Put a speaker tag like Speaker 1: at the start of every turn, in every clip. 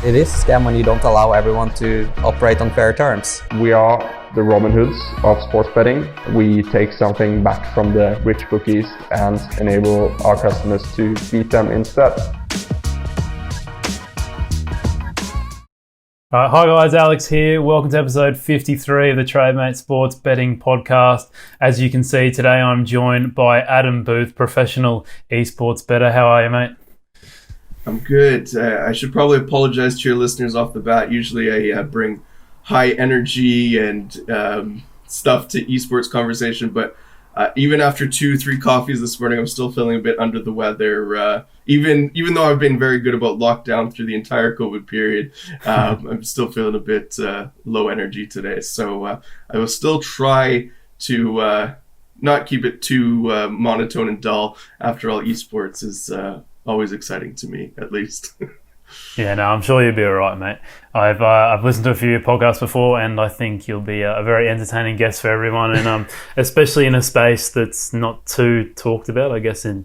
Speaker 1: It is a scam when you don't allow everyone to operate on fair terms.
Speaker 2: We are the Robin Hoods of sports betting. We take something back from the rich bookies and enable our customers to beat them instead.
Speaker 3: Hi guys, Alex here. Welcome to episode 53 of the Trademate Sports Betting Podcast. As you can see, today I'm joined by Adam Boothe, professional Esports Bettor. How are you, mate?
Speaker 4: I'm good. I should probably apologize to your listeners off the bat. Usually I bring high energy and stuff to esports conversation, but even after 2-3 coffees this morning, I'm still feeling a bit under the weather. Even though I've been very good about lockdown through the entire COVID period, I'm still feeling a bit low energy today. So I will still try to not keep it too monotone and dull. After all, esports is always exciting to me, at least.
Speaker 3: Yeah, no, I'm sure you'll be all right, mate. I've listened to a few podcasts before, and I think you'll be a very entertaining guest for everyone, and especially in a space that's not too talked about. I guess in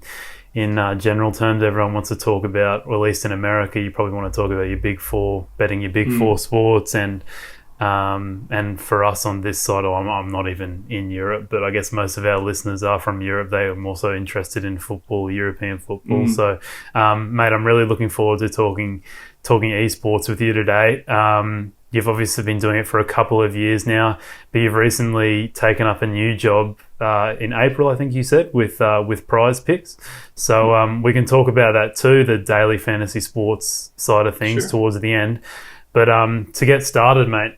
Speaker 3: general terms, everyone wants to talk about, or at least in America, you probably want to talk about your big four, betting your big four sports, and for us on this side, I'm not even in Europe, but I guess most of our listeners are from Europe. They are also interested in football, European football. So, mate, I'm really looking forward to talking esports with you today. You've obviously been doing it for a couple of years now, but you've recently taken up a new job in April, I think you said, with Prize Picks. So we can talk about that too, the daily fantasy sports side of things towards the end. But to get started, mate,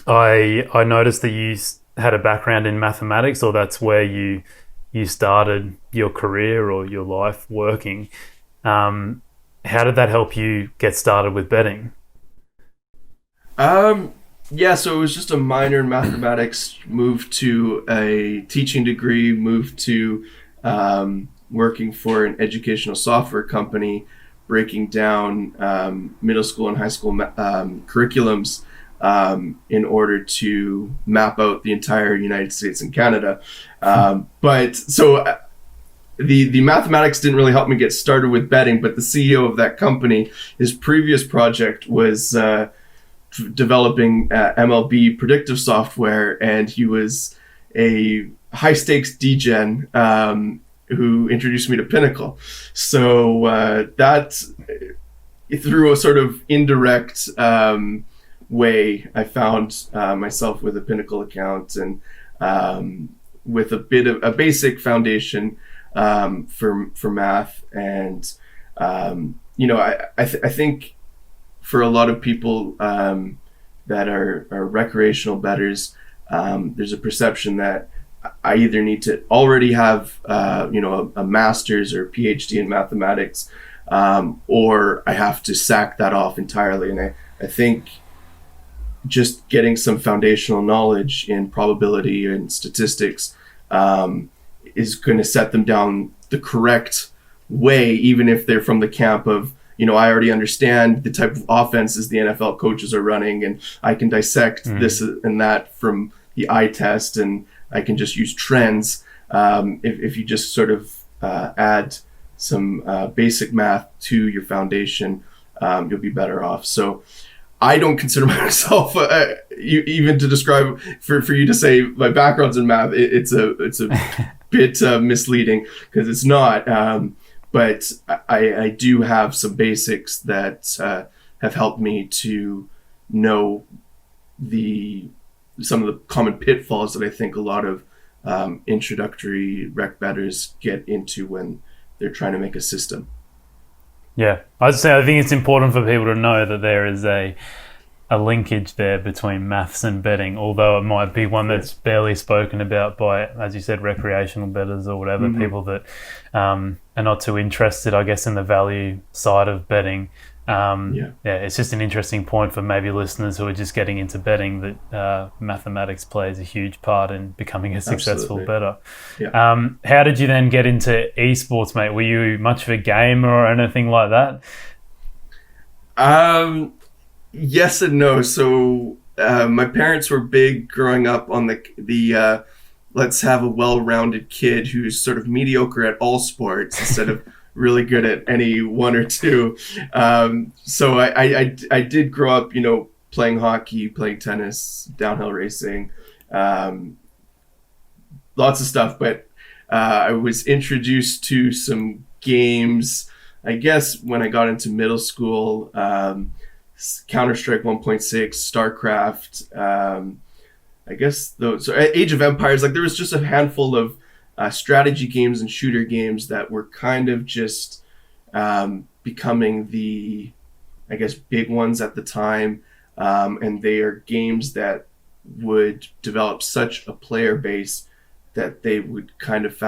Speaker 3: I noticed that you had a background in mathematics, or that's where you started your career or your life working. How did that help you get started with betting?
Speaker 4: Yeah, so it was just a minor in mathematics, moved to a teaching degree, moved to working for an educational software company, breaking down middle school and high school curriculums in order to map out the entire United States and Canada. But so the mathematics didn't really help me get started with betting, but the CEO of that company, his previous project was developing MLB predictive software, and he was a high stakes degen who introduced me to Pinnacle. So that through a sort of indirect way, I found myself with a Pinnacle account and with a bit of a basic foundation for math. And I think for a lot of people that are recreational bettors, there's a perception that I either need to already have a master's or PhD in mathematics, or I have to sack that off entirely. And I think just getting some foundational knowledge in probability and statistics is going to set them down the correct way, even if they're from the camp of, I already understand the type of offenses the NFL coaches are running, and I can dissect this and that from the eye test, and I can just use trends. If you just sort of add some basic math to your foundation, you'll be better off. So I don't consider myself, even to describe, for you to say my background's in math, it's a bit misleading, because it's not. But I do have some basics that have helped me to know some of the common pitfalls that I think a lot of introductory rec bettors get into when they're trying to make a system.
Speaker 3: Yeah, I think it's important for people to know that there is a linkage there between maths and betting, although it might be one that's barely spoken about by, as you said, recreational bettors or whatever, people that are not too interested, I guess, in the value side of betting. It's just an interesting point for maybe listeners who are just getting into betting, that mathematics plays a huge part in becoming a successful bettor. How did you then get into esports, mate? Were you much of a gamer or anything like that?
Speaker 4: Yes and no. So my parents were big growing up on the let's have a well-rounded kid who's sort of mediocre at all sports instead of really good at any one or two. So I did grow up, playing hockey, playing tennis, downhill racing, lots of stuff. But I was introduced to some games, I guess, when I got into middle school. Counter-Strike 1.6, StarCraft, I guess those. So Age of Empires. Like there was just a handful of strategy games and shooter games that were kind of just becoming the, I guess, big ones at the time. And they are games that would develop such a player base that they would kind of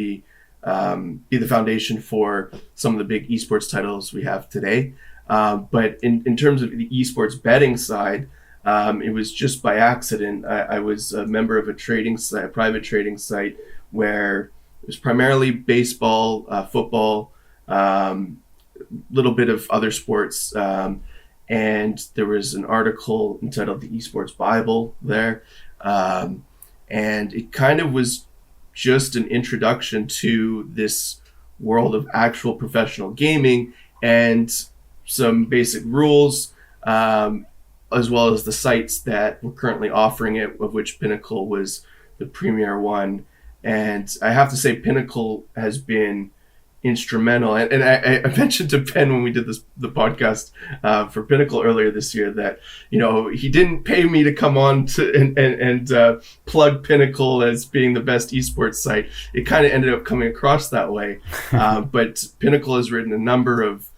Speaker 4: be the foundation for some of the big esports titles we have today. But in terms of the esports betting side, it was just by accident. I was a member of a private trading site where it was primarily baseball, football, little bit of other sports. And there was an article entitled The Esports Bible there. And it kind of was just an introduction to this world of actual professional gaming and some basic rules, as well as the sites that were currently offering it, of which Pinnacle was the premier one. And I have to say Pinnacle has been instrumental. And I mentioned to Ben when we did the podcast for Pinnacle earlier this year that, he didn't pay me to come on and plug Pinnacle as being the best esports site. It kind of ended up coming across that way. But Pinnacle has written a number of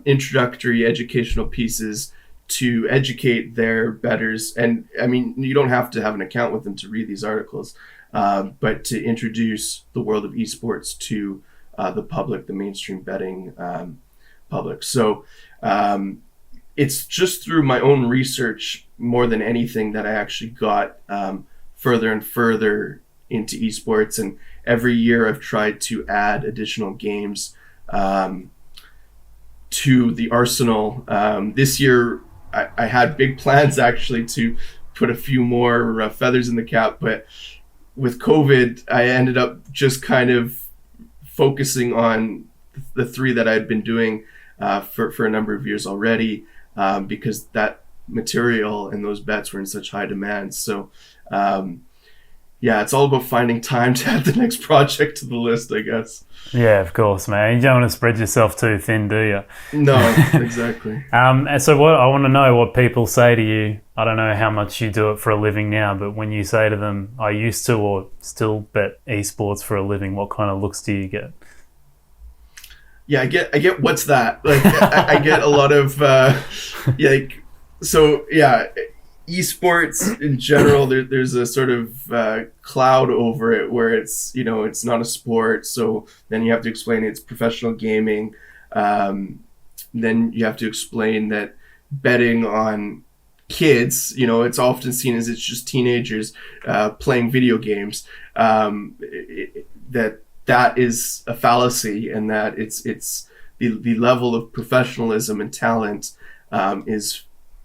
Speaker 4: introductory educational pieces to educate their bettors. And I mean, you don't have to have an account with them to read these articles, but to introduce the world of esports to the public, the mainstream betting public. So it's just through my own research more than anything that I actually got further and further into esports. And every year I've tried to add additional games to the arsenal. This year I had big plans actually to put a few more feathers in the cap, but with COVID, I ended up just kind of focusing on the three that I'd been doing for a number of years already, because that material and those bets were in such high demand. So it's all about finding time to add the next project to the list, I guess.
Speaker 3: Yeah, of course, man. You don't want to spread yourself too thin, do you?
Speaker 4: No, exactly.
Speaker 3: And so I want to know what people say to you. I don't know how much you do it for a living now, but when you say to them, I used to or still bet esports for a living, what kind of looks do you get?
Speaker 4: Yeah, I get what's that? Like I get a lot of esports in general, there's a sort of cloud over it where it's not a sport, so then you have to explain it's professional gaming. Then you have to explain that betting on kids, it's often seen as it's just teenagers playing video games. That is a fallacy, and that it's the level of professionalism and talent is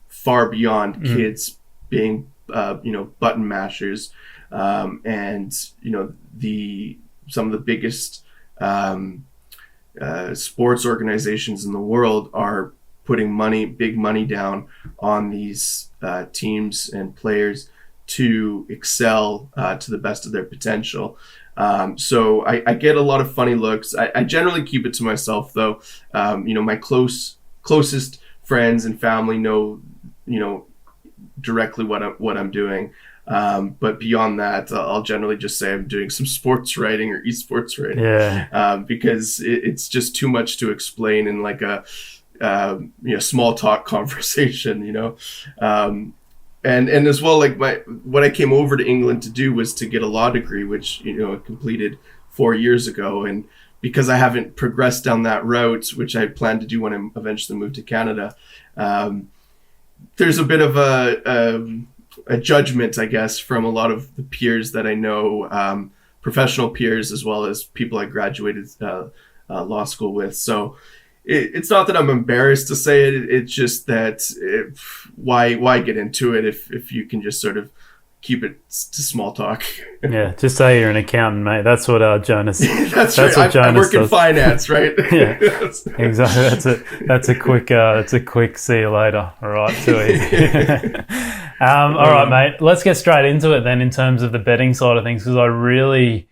Speaker 4: far beyond kids being button mashers, and some of the biggest sports organizations in the world are putting big money down on these teams and players to excel to the best of their potential. So I get a lot of funny looks. I generally keep it to myself, though. My closest friends and family know directly what I'm doing. But beyond that, I'll generally just say I'm doing some sports writing or esports writing, because it's just too much to explain in like a small talk conversation, and as well, like what I came over to England to do was to get a law degree, which I completed 4 years ago, and because I haven't progressed down that route, which I plan to do when I eventually move to Canada, there's a bit of a judgment, I guess, from a lot of the peers that I know, professional peers, as well as people I graduated law school with. So it's not that I'm embarrassed to say it. It's just that why get into it if you can just sort of keep it to small talk.
Speaker 3: Yeah, just say you're an accountant, mate. That's what Jonas.
Speaker 4: That's
Speaker 3: right.
Speaker 4: What I work in finance, right?
Speaker 3: Yeah, exactly. That's a quick see you later. All right, too easy. All right, mate. Let's get straight into it then in terms of the betting side of things, because I really,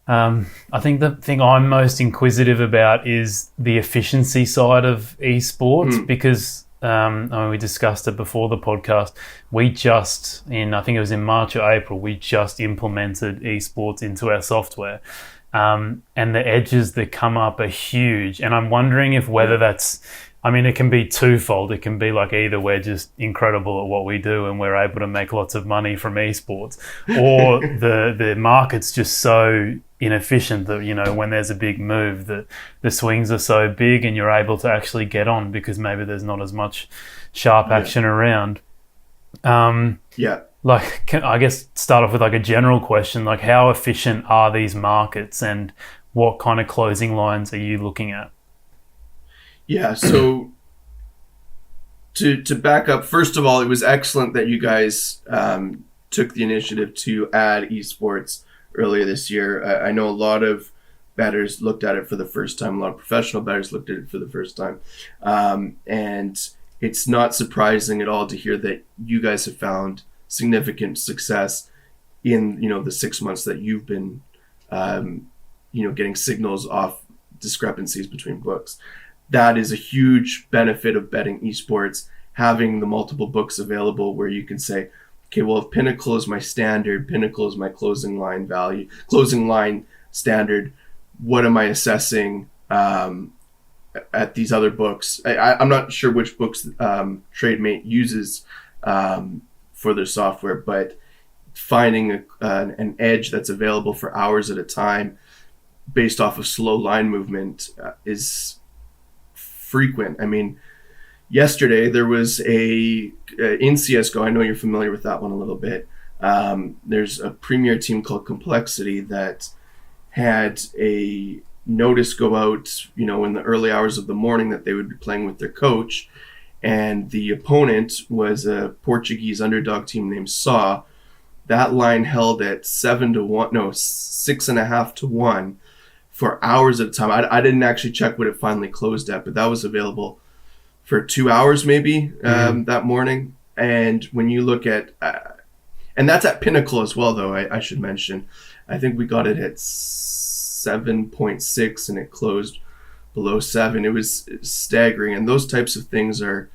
Speaker 3: I think the thing I'm most inquisitive about is the efficiency side of esports, because we discussed it before the podcast. We just, I think it was in March or April, we just implemented esports into our software. And the edges that come up are huge. And I'm wondering if whether that's, it can be twofold. It can be like either we're just incredible at what we do and we're able to make lots of money from esports, or the market's just so inefficient that, when there's a big move, that the swings are so big and you're able to actually get on because maybe there's not as much sharp action around. I guess start off with like a general question, like how efficient are these markets and what kind of closing lines are you looking at?
Speaker 4: Yeah, so to back up, first of all, it was excellent that you guys took the initiative to add esports earlier this year. I know a lot of bettors looked at it for the first time. A lot of professional bettors looked at it for the first time. And it's not surprising at all to hear that you guys have found significant success in, the 6 months that you've been, getting signals off discrepancies between books. That is a huge benefit of betting esports, having the multiple books available where you can say, okay, well, if Pinnacle is my standard, Pinnacle is my closing line standard, what am I assessing at these other books? I'm not sure which books Trademate uses for their software, but finding an edge that's available for hours at a time based off of slow line movement is frequent. Yesterday there was in CSGO, I know you're familiar with that one a little bit. There's a premier team called Complexity that had a notice go out, in the early hours of the morning that they would be playing with their coach, and the opponent was a Portuguese underdog team named SAW. That line held at 6.5 to 1 for hours at a time. I didn't actually check what it finally closed at, but that was available for 2 hours maybe that morning. And when you look at, and that's at Pinnacle as well, though, I should mention. I think we got it at 7.6 and it closed below 7. It was staggering. And those types of things are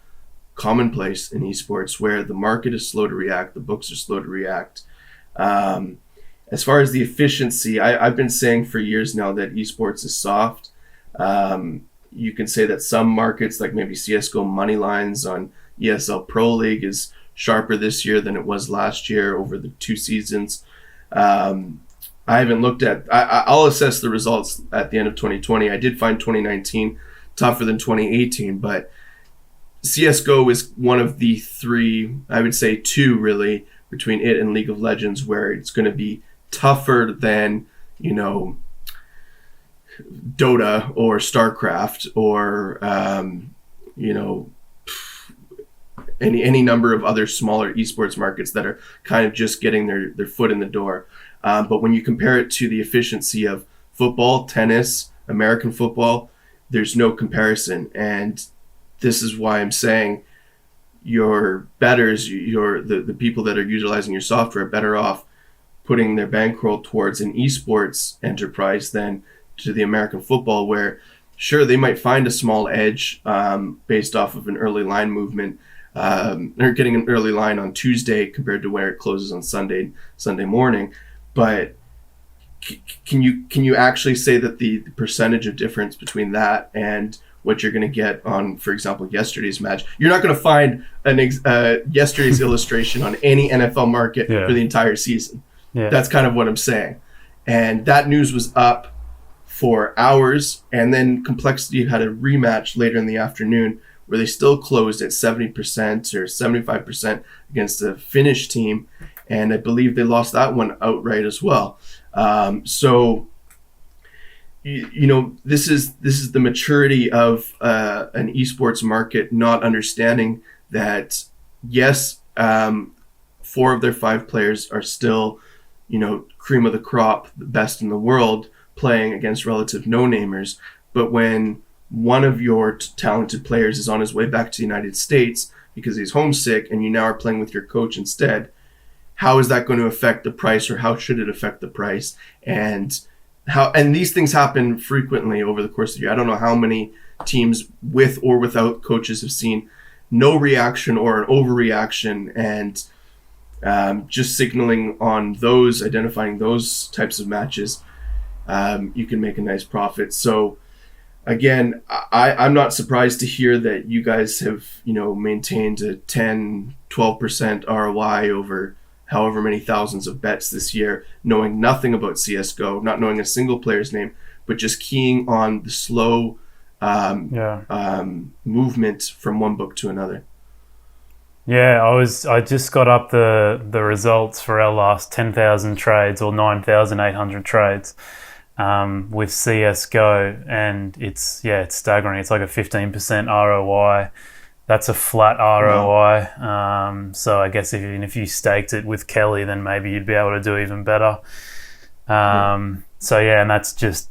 Speaker 4: commonplace in esports, where the market is slow to react, the books are slow to react. As far as the efficiency, I've been saying for years now that esports is soft. You can say that some markets, like maybe CSGO money lines on ESL Pro League, is sharper this year than it was last year over the 2 seasons. I haven't looked at, I'll assess the results at the end of 2020. I did find 2019 tougher than 2018, but CSGO is one of the 3, I would say 2 really, between it and League of Legends, where it's going to be tougher than, Dota or StarCraft or, any number of other smaller esports markets that are kind of just getting their foot in the door. But when you compare it to the efficiency of football, tennis, American football, there's no comparison. And this is why I'm saying your bettors, the people that are utilizing your software are better off putting their bankroll towards an esports enterprise than to the American football, where sure, they might find a small edge based off of an early line movement. They're getting an early line on Tuesday compared to where it closes on Sunday morning. But can you actually say that the percentage of difference between that and what you're going to get on, for example, yesterday's match? You're not going to find yesterday's illustration on any NFL market for the entire season. Yeah. That's kind of what I'm saying. And that news was up for hours, and then Complexity had a rematch later in the afternoon where they still closed at 70% or 75% against a Finnish team, and I believe they lost that one outright as well. So this is the maturity of an esports market, not understanding that yes, 4 of their 5 players are still, cream of the crop, the best in the world, playing against relative no-namers. But when one of your talented players is on his way back to the United States because he's homesick and you now are playing with your coach instead, how is that going to affect the price, or how should it affect the price? And these things happen frequently over the course of the year. I don't know how many teams with or without coaches have seen no reaction or an overreaction, and just signaling on those, identifying those types of matches, you can make a nice profit. So again, I'm not surprised to hear that you guys have, maintained a 10, 12% ROI over however many thousands of bets this year, knowing nothing about CSGO, not knowing a single player's name, but just keying on the slow movement from one book to another.
Speaker 3: Yeah, I just got up the results for our last 10,000 trades, or 9,800 trades, with CSGO, and it's staggering. It's like a 15% ROI. That's a flat ROI. Wow. So I guess if you staked it with Kelly, then maybe you'd be able to do even better. So yeah, and that's just,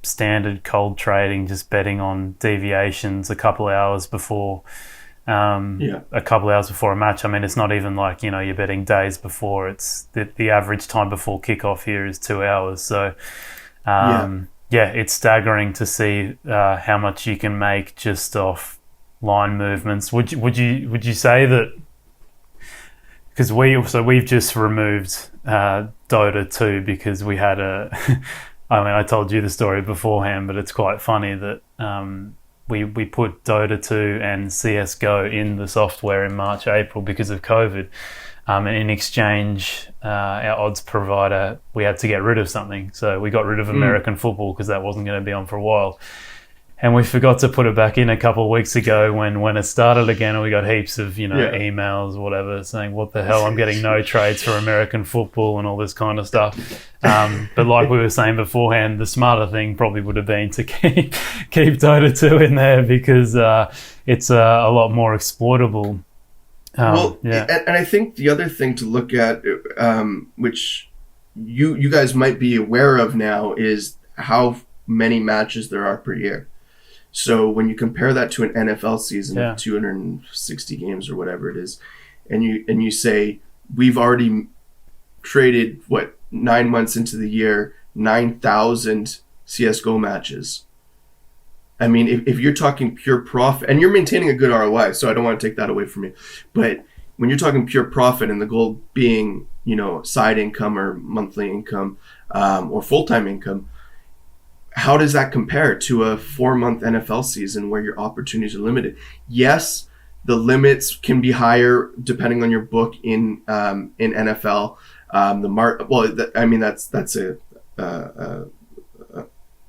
Speaker 3: standard cold trading, just betting on deviations a couple hours before a match. I mean, it's not even like, you're betting days before. It's the average time before kickoff here is 2 hours. So it's staggering to see how much you can make just off line movements. Would you say that, because we've just removed Dota 2 because we had I told you the story beforehand, but it's quite funny that we put Dota 2 and CSGO in the software in March, April because of COVID, and in exchange our odds provider, we had to get rid of something, so we got rid of American football because that wasn't going to be on for a while. And we forgot to put it back in a couple of weeks ago when it started again, and we got heaps of, emails or whatever saying, what the hell, I'm getting no trades for American football and all this kind of stuff. But like we were saying beforehand, the smarter thing probably would have been to keep Dota 2 in there because it's a lot more exploitable.
Speaker 4: And I think the other thing to look at, which you guys might be aware of now, is how many matches there are per year. So when you compare that to an NFL season of 260 games or whatever it is, and you say we've already traded 9 months into the year 9,000 CS:GO matches. I mean, if you're talking pure profit, and you're maintaining a good ROI, so I don't want to take that away from you, but when you're talking pure profit and the goal being, side income or monthly income or full-time income, how does that compare to a 4-month NFL season where your opportunities are limited? Yes, the limits can be higher depending on your book in NFL. That's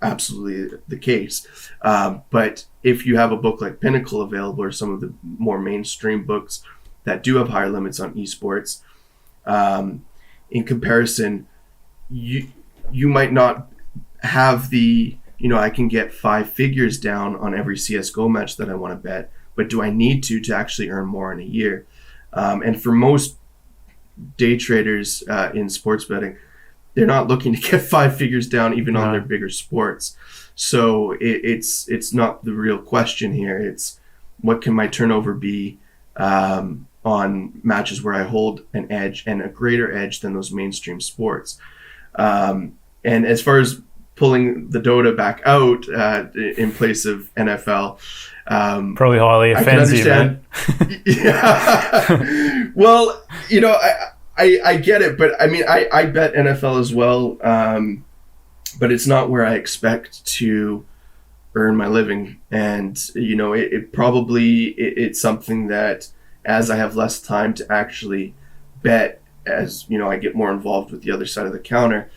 Speaker 4: absolutely the case. But if you have a book like Pinnacle available, or some of the more mainstream books that do have higher limits on esports, in comparison, you might not have the, I can get 5 figures down on every CSGO match that I want to bet, but do I need to actually earn more in a year? And for most day traders in sports betting, they're not looking to get 5 figures down even on their bigger sports. So it's not the real question here. It's what can my turnover be on matches where I hold an edge, and a greater edge than those mainstream sports. And as far as pulling the Dota back out in place of NFL,
Speaker 3: probably highly offensive.
Speaker 4: Yeah. Well, I get it, but I mean, I bet NFL as well, but it's not where I expect to earn my living. And, it's something that, as I have less time to actually bet, as, I get more involved with the other side of the counter,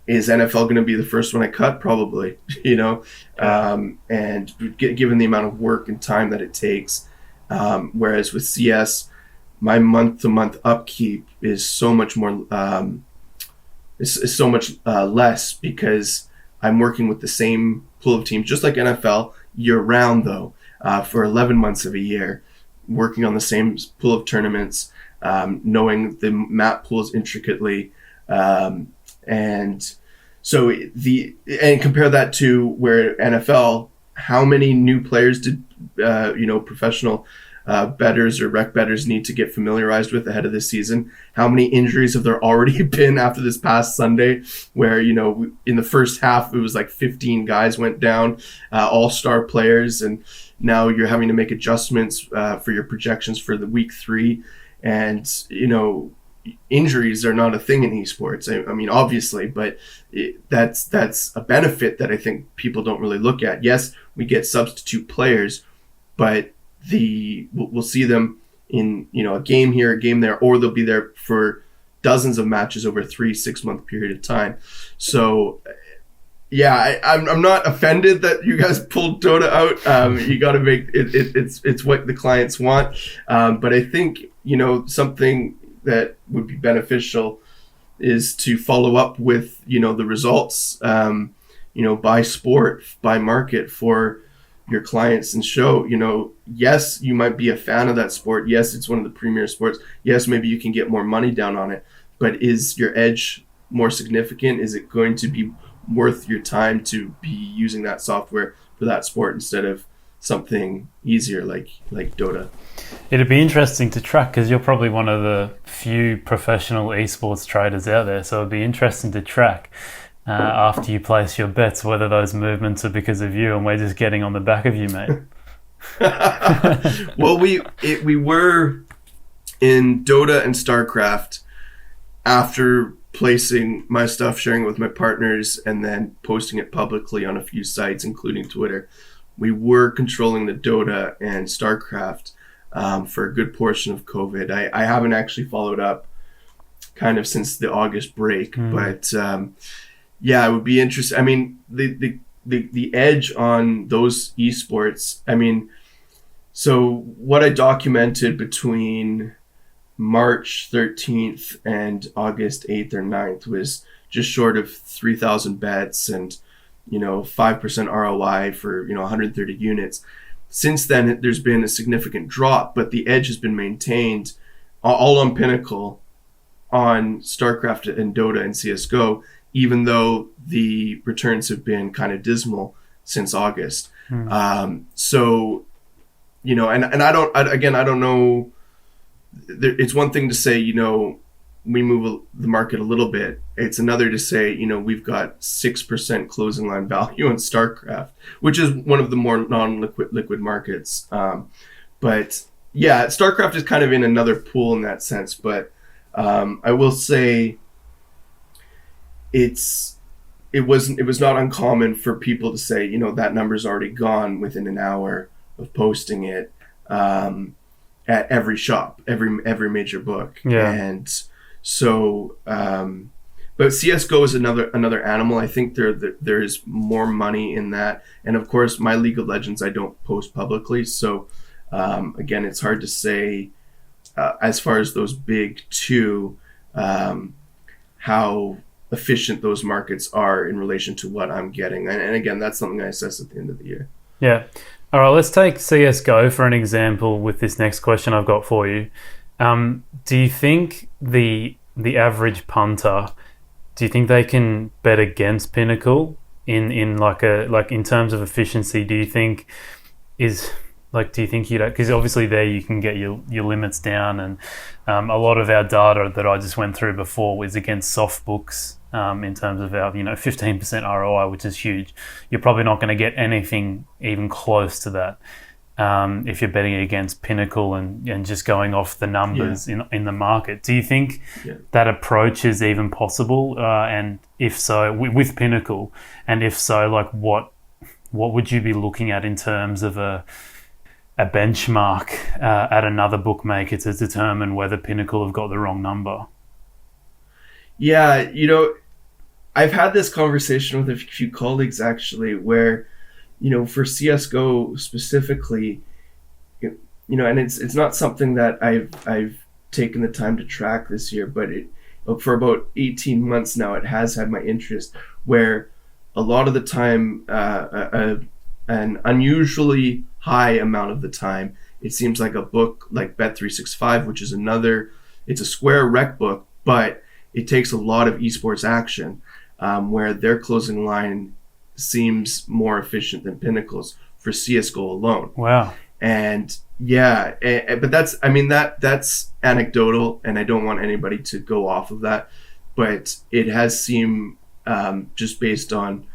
Speaker 4: is NFL going to be the first one I cut? Probably, and given the amount of work and time that it takes, whereas with CS, my month-to-month upkeep is so much more, is so much less, because I'm working with the same pool of teams, just like NFL, year-round though, for 11 months of a year, working on the same pool of tournaments, knowing the map pools intricately, and so and compare that to where NFL, how many new players did professional bettors or rec bettors need to get familiarized with ahead of this season? How many injuries have there already been after this past Sunday, where in the first half it was like 15 guys went down, all-star players, and now you're having to make adjustments for your projections for the week 3, and injuries are not a thing in esports. I mean, obviously, but that's a benefit that I think people don't really look at. Yes, we get substitute players, but we'll see them in a game here, a game there, or they'll be there for dozens of matches over a 3-6 month period of time. So yeah, I'm not offended that you guys pulled Dota out. You got to make it's what the clients want, but I think something that would be beneficial is to follow up with the results by sport, by market, for your clients, and show yes, you might be a fan of that sport, yes, it's one of the premier sports, yes, maybe you can get more money down on it, but is your edge more significant? Is it going to be worth your time to be using that software for that sport instead of something easier like Dota?
Speaker 3: It'd be interesting to track, because you're probably one of the few professional esports traders out there, so it'd be interesting to track after you place your bets whether those movements are because of you and we're just getting on the back of you, mate.
Speaker 4: Well, we were in Dota and StarCraft after placing my stuff, sharing it with my partners, and then posting it publicly on a few sites, including Twitter. We were controlling the Dota and StarCraft for a good portion of COVID. I haven't actually followed up kind of since the August break, but yeah, it would be interesting. I mean, the edge on those esports, I mean, so what I documented between March 13th and August 8th or 9th was just short of 3,000 bets and 5% ROI for 130 units. Since then, there's been a significant drop, but the edge has been maintained all on Pinnacle, on StarCraft and Dota and CSGO, even though the returns have been kind of dismal since August. So, and I don't know. It's one thing to say, we move the market a little bit. It's another to say, we've got 6% closing line value on StarCraft, which is one of the more non-liquid markets. But yeah, StarCraft is kind of in another pool in that sense. But I will say it was not uncommon for people to say, that number's already gone within an hour of posting it at every shop, every major book.
Speaker 3: Yeah.
Speaker 4: And so, but CSGO is another animal. I think there is more money in that. And of course, my League of Legends, I don't post publicly. So again, it's hard to say as far as those big two, how efficient those markets are in relation to what I'm getting. And again, that's something I assess at the end of the year.
Speaker 3: Yeah. All right, let's take CSGO for an example with this next question I've got for you. Do you think the average punter, do you think they can bet against Pinnacle in in terms of efficiency? Do you think you'd, because obviously there you can get your limits down, and a lot of our data that I just went through before was against soft books in terms of our 15% ROI, which is huge. You're probably not going to get anything even close to that if you're betting against Pinnacle and just going off the numbers in the market. Do you think that approach is even possible? And if so, with Pinnacle, and if so, what would you be looking at in terms of a benchmark at another bookmaker to determine whether Pinnacle have got the wrong number?
Speaker 4: Yeah, I've had this conversation with a few colleagues actually, where, for CSGO specifically, and it's not something that I've taken the time to track this year, but for about 18 months now, it has had my interest, where a lot of the time, an unusually high amount of the time, it seems like a book like Bet365, which is another it's a square rec book, but it takes a lot of esports action, where their closing line seems more efficient than Pinnacle's for CSGO alone.
Speaker 3: Wow.
Speaker 4: And yeah, but that's anecdotal, and I don't want anybody to go off of that. But it has seemed, just based on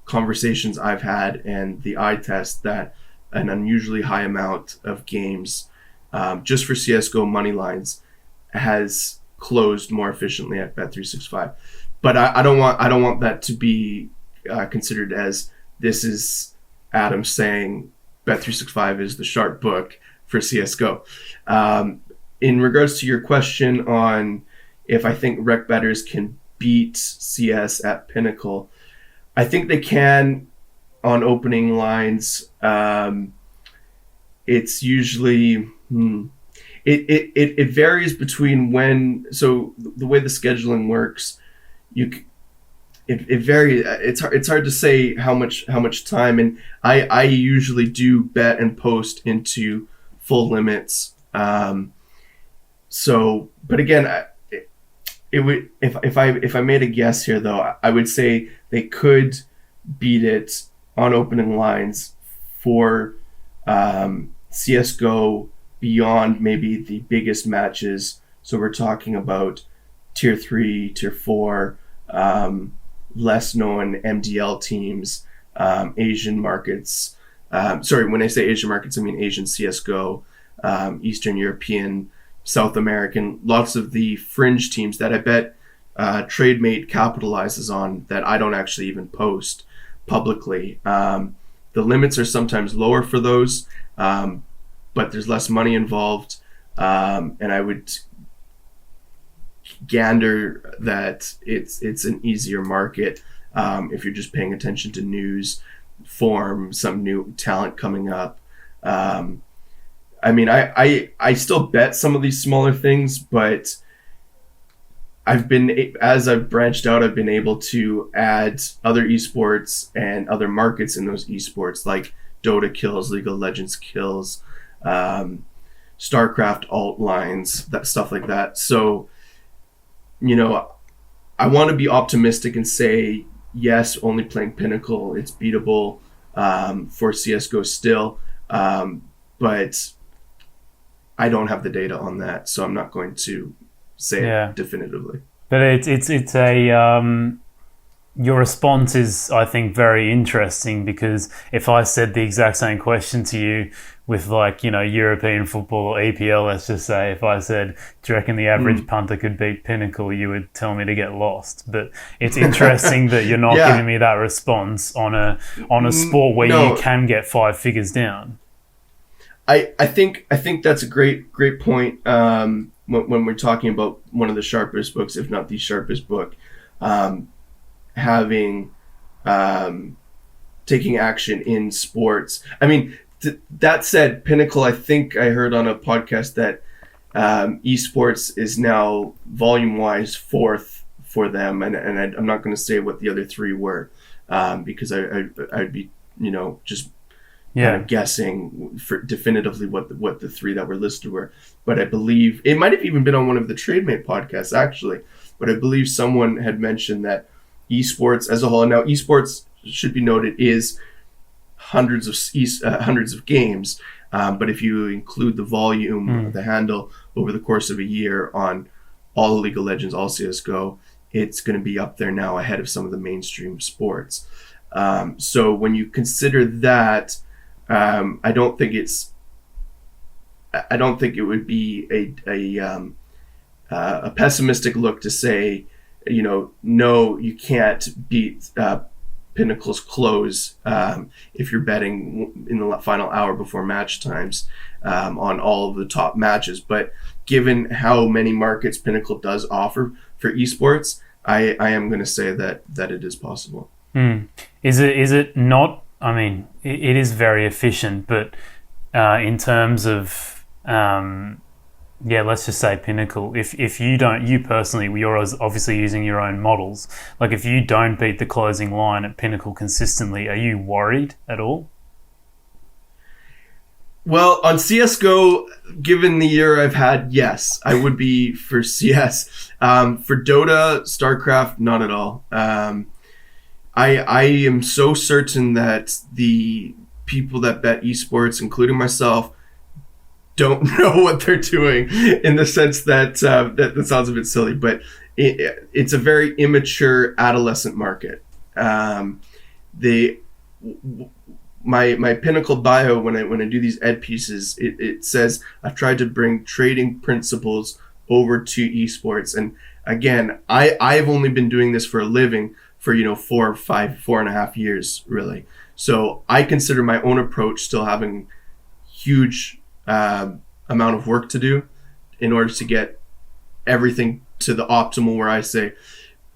Speaker 4: conversations I've had and the eye test, that an unusually high amount of games, just for CSGO money lines, has closed more efficiently at Bet365. But I don't want that to be considered as this is Adam saying Bet365 is the sharp book for CSGO. In regards to your question on if I think rec bettors can beat CS at Pinnacle, I think they can on opening lines. It's usually it varies between when. So the way the scheduling works, it varies. It's hard to say how much time, and I usually do bet and post into full limits. So, but again, it would, if I made a guess here though, I would say they could beat it on opening lines for CSGO beyond maybe the biggest matches. So we're talking about tier 3, tier 4, less known MDL teams, Asian markets. Sorry, when I say Asian markets, I mean Asian CSGO, Eastern European, South American, lots of the fringe teams that I bet Trademate capitalizes on that I don't actually even post publicly. The limits are sometimes lower for those, but there's less money involved, and I would gander that it's an easier market if you're just paying attention to news, form, some new talent coming up. I mean, I still bet some of these smaller things, but as I've branched out, I've been able to add other esports and other markets in those esports, like Dota kills, League of Legends kills, StarCraft alt lines, that stuff like that. So, I want to be optimistic and say, yes, only playing Pinnacle, it's beatable for CSGO still, but I don't have the data on that, so I'm not going to say it definitively.
Speaker 3: But it's a your response is, I think, very interesting, because if I said the exact same question to you with European football or EPL, let's just say, if I said, do you reckon the average punter could beat Pinnacle, you would tell me to get lost. But it's interesting that you're not giving me that response on a sport where you can get 5 figures down.
Speaker 4: I think that's a great point. When we're talking about one of the sharpest books, if not the sharpest book, having taking action in sports. I mean, that said, Pinnacle, I think I heard on a podcast that esports is now volume-wise 4th for them, and I'm not going to say what the other 3 were, because I'd be just kind of guessing for definitively what the 3 that were listed were. But I believe it might have even been on one of the Trademate podcasts, actually. But I believe someone had mentioned that esports as a whole, and now esports, should be noted, is hundreds of games. But if you include the volume, the handle over the course of a year on all League of Legends, all CSGO, it's going to be up there now ahead of some of the mainstream sports. So when you consider that, I don't think it would be a pessimistic look to say, no, you can't beat Pinnacle's close if you're betting in the final hour before match times on all of the top matches. But given how many markets Pinnacle does offer for esports, I am going to say that it is possible.
Speaker 3: Is it not? I mean, it is very efficient, but in terms of let's just say Pinnacle, if you personally, you're obviously using your own models, like if you don't beat the closing line at Pinnacle consistently, are you worried at all?
Speaker 4: Well, on CSGO, given the year I've had, yes, I would be for CS. For Dota, StarCraft, not at all. I am so certain that the people that bet esports, including myself, don't know what they're doing, in the sense that that sounds a bit silly, but it's a very immature adolescent market. My Pinnacle bio, when I do these ed pieces, it says I've tried to bring trading principles over to esports. And again, I've only been doing this for a living for 4.5 years really. So I consider my own approach still having huge amount of work to do in order to get everything to the optimal, where I say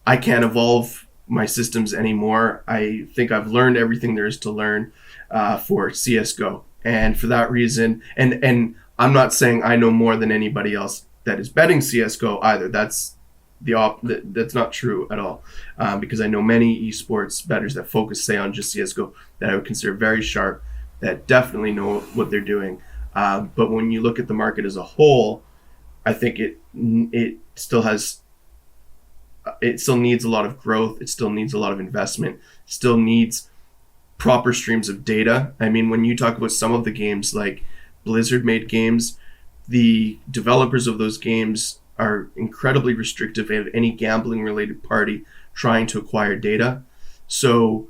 Speaker 4: I can't evolve my systems anymore. I think I've learned everything there is to learn for CSGO. And for that reason, and I'm not saying I know more than anybody else that is betting CSGO either. That's that's not true at all, because I know many esports bettors that focus, say, on just CSGO, that I would consider very sharp, that definitely know what they're doing. But when you look at the market as a whole, I think it still needs a lot of growth. It still needs a lot of investment. It still needs proper streams of data. I mean, when you talk about some of the games, like Blizzard made games, the developers of those games are incredibly restrictive of any gambling related party trying to acquire data. So,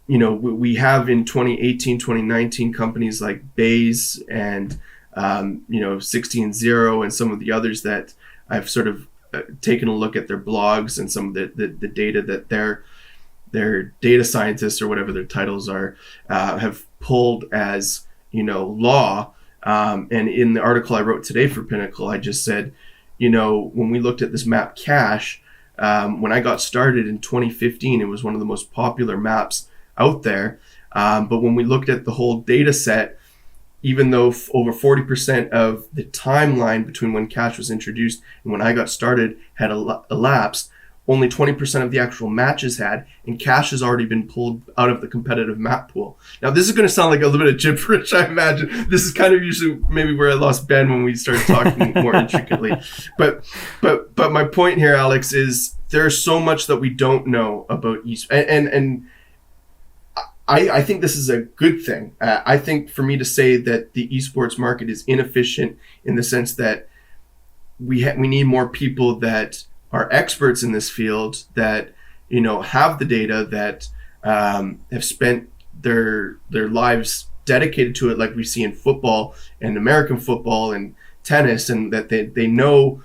Speaker 4: we have in 2018, 2019 companies like Baze and 16-0 and some of the others that I've sort of taken a look at their blogs and some of the data that their data scientists, or whatever their titles are, have pulled as law. And in the article I wrote today for Pinnacle, I just said, when we looked at this map Cache, when I got started in 2015, it was one of the most popular maps out there. But when we looked at the whole data set, even though over 40% of the timeline between when Cache was introduced and when I got started had elapsed, only 20% of the actual matches had, and Cache has already been pulled out of the competitive map pool. Now, this is going to sound like a little bit of gibberish, I imagine. This is kind of usually maybe where I lost Ben when we started talking more intricately. But my point here, Alex, is there's so much that we don't know about esports, and I think this is a good thing. I think for me to say that the esports market is inefficient in the sense that we need more people that are experts in this field, that have the data, that have spent their lives dedicated to it, like we see in football and American football and tennis, and that they know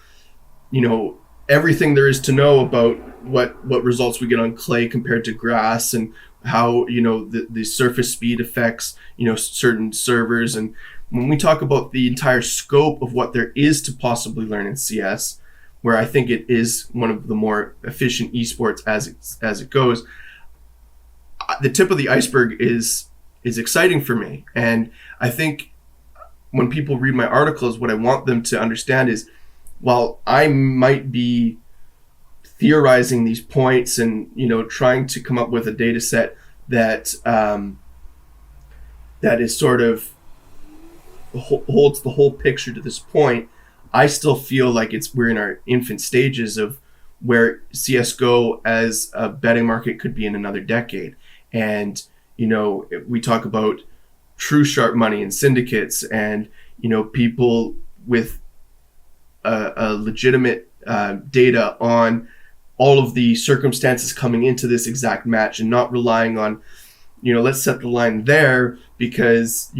Speaker 4: everything there is to know about what results we get on clay compared to grass, and how the surface speed affects certain servers. And when we talk about the entire scope of what there is to possibly learn in CS, where I think it is one of the more efficient esports as it goes, the tip of the iceberg is exciting for me. And I think when people read my articles, what I want them to understand is, while I might be theorizing these points and trying to come up with a data set that is sort of holds the whole picture to this point, I still feel like we're in our infant stages of where CSGO as a betting market could be in another decade. And we talk about true sharp money and syndicates, and people with a legitimate data on all of the circumstances coming into this exact match, and not relying on let's set the line there because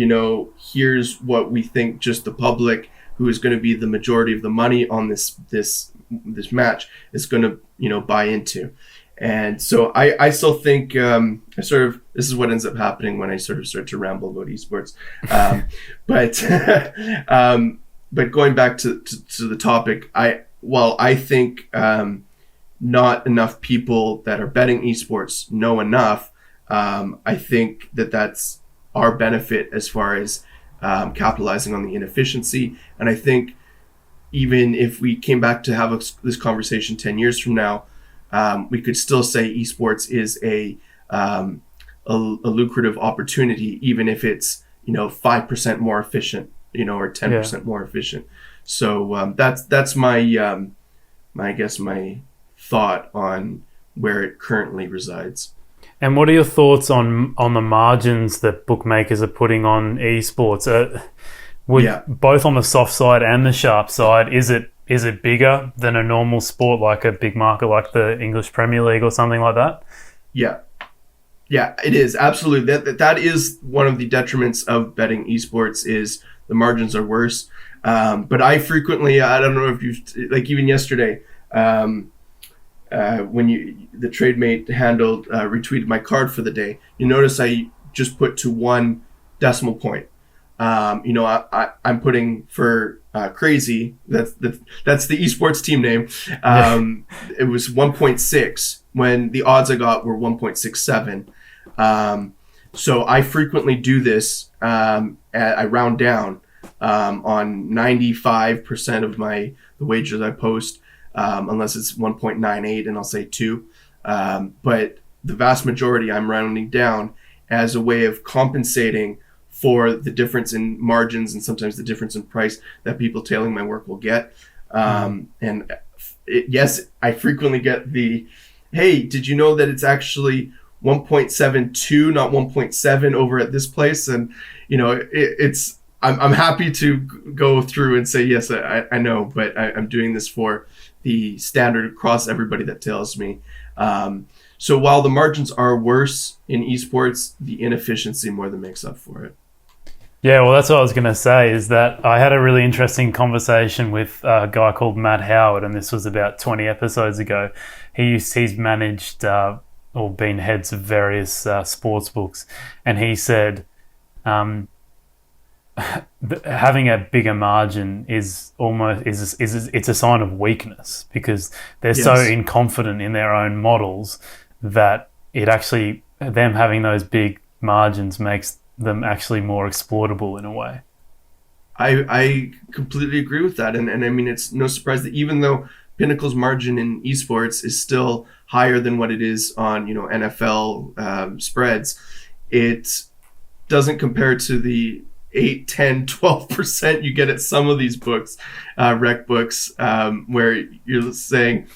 Speaker 4: here's what we think just the public, who is going to be the majority of the money on this match, is going to buy into. And so I still think this is what ends up happening when I sort of start to ramble about esports. But going back to the topic, I think not enough people that are betting esports know enough. I think that's our benefit as far as capitalizing on the inefficiency. And I think even if we came back to have this conversation 10 years from now, we could still say esports is a lucrative opportunity, even if it's 5% more efficient, or 10% more efficient. So that's my my thought on where it currently resides.
Speaker 3: And what are your thoughts on the margins that bookmakers are putting on esports? Both on the soft side and the sharp side, is it bigger than a normal sport like a big market like the English Premier League or something like that?
Speaker 4: Yeah, it is. Absolutely. That is one of the detriments of betting esports, is the margins are worse. But I frequently, I don't know if you've, like even yesterday, when the Trademate handle retweeted my card for the day, you notice I just put to 1 decimal point. I'm putting for Crazy. That's the esports team name. It was 1.6 when the odds I got were 1.67. So I frequently do this. I round down on 95% of the wagers I post, unless it's 1.98 and I'll say 2. But the vast majority I'm rounding down as a way of compensating for the difference in margins and sometimes the difference in price that people tailing my work will get. And yes, I frequently get the, hey, did you know that it's actually 1.72, not 1.7 over at this place? And, I'm happy to go through and say, yes, I know, but I'm doing this for the standard across everybody that tells me. So while the margins are worse in esports, the inefficiency more than makes up for it.
Speaker 3: Yeah, well, that's what I was going to say, is that I had a really interesting conversation with a guy called Matt Howard, and this was about 20 episodes ago. He's managed or been heads of various sports books, and he said having a bigger margin is almost it's a sign of weakness, because they're so inconfident in their own models that it actually, them having those big margins makes them actually more exploitable in a way.
Speaker 4: I completely agree with that. And I mean, it's no surprise that even though Pinnacle's margin in esports is still higher than what it is on, NFL spreads, it doesn't compare to the 8, 10, 12% you get at some of these books, rec books, where you're saying,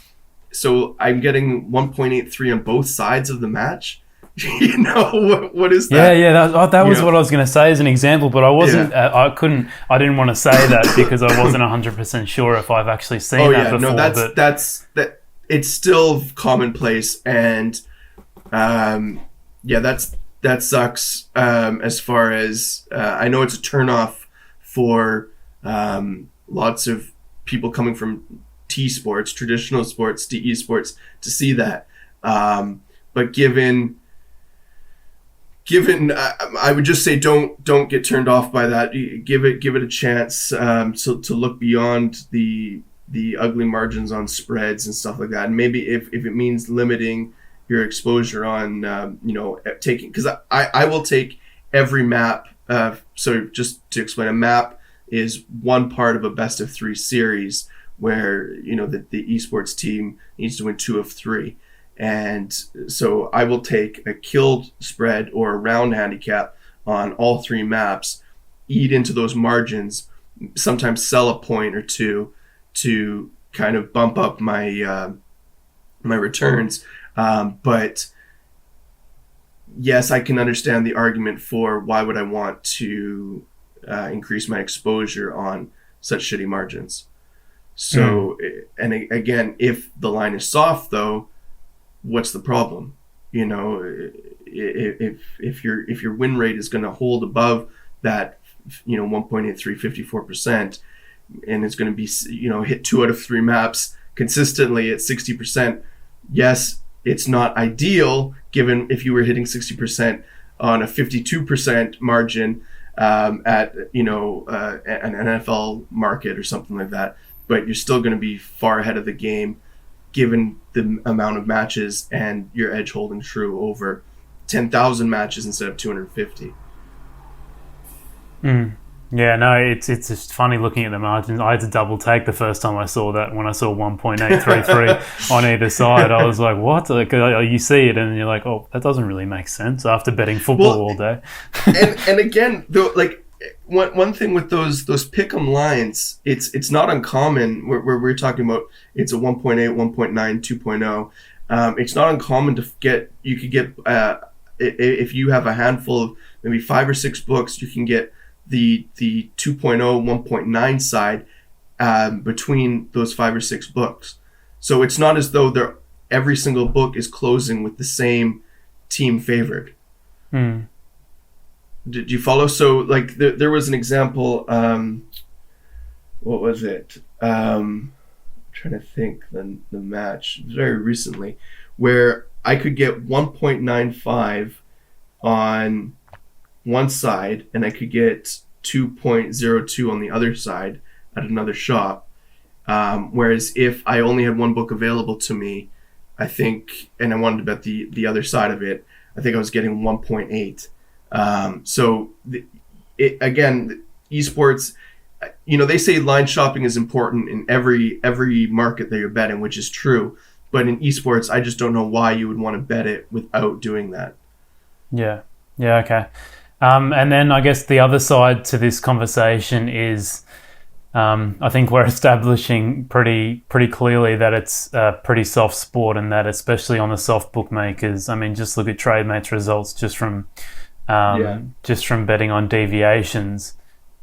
Speaker 4: so I'm getting 1.83 on both sides of the match. What is that?
Speaker 3: That was what I was going to say as an example, but I wasn't. I didn't want to say that because I wasn't 100% sure if I've actually seen that before.
Speaker 4: No, that's it's still commonplace, and that sucks. As far as I know, it's a turnoff for lots of people coming from T-sports, traditional sports, to esports, to see that. But given I would just say don't get turned off by that. Give it a chance to look beyond the ugly margins on spreads and stuff like that. And maybe if it means limiting your exposure on taking, because I will take every map. So just to explain, a map is one part of a best of 3 series where the esports team needs to win 2 of 3. And so I will take a killed spread or a round handicap on all 3 maps, eat into those margins, sometimes sell a point or 2 to kind of bump up my my returns. But yes, I can understand the argument for why would I want to increase my exposure on such shitty margins. So, and again, if the line is soft though, what's the problem? If your win rate is going to hold above that, 1.83, 54%, and it's going to be, hit 2 out of 3 maps consistently at 60%. Yes, it's not ideal given if you were hitting 60% on a 52% margin at, an NFL market or something like that, but you're still going to be far ahead of the game given the amount of matches and your edge holding true over 10,000 matches instead of 250.
Speaker 3: Yeah, no, it's just funny looking at the margins. I had to double take the first time I saw that when I saw 1.833 on either side. I was like, what? Like, you see it and you're like, oh, that doesn't really make sense after betting football all day.
Speaker 4: and again, though, like one thing with those pick'em lines, it's not uncommon where we're talking about it's a 1.8, 1.9, 2.0. It's not uncommon to get, you could get, if you have a handful of maybe 5 or 6 books, you can get the 2.0, 1.9 side between those 5 or 6 books. So it's not as though every single book is closing with the same team favored. Did you follow? So like there was an example, what was it? I'm trying to think the match very recently, where I could get 1.95 on one side and I could get 2.02 on the other side at another shop. Whereas if I only had one book available to me, I think, and I wanted to bet the other side of it, I think I was getting 1.8. So again, esports, they say line shopping is important in every market that you're betting, which is true. But in esports, I just don't know why you would want to bet it without doing that.
Speaker 3: Yeah, okay. And then I guess the other side to this conversation is, I think we're establishing pretty clearly that it's a pretty soft sport, and that especially on the soft bookmakers. I mean, just look at Trademate's results just from betting on deviations.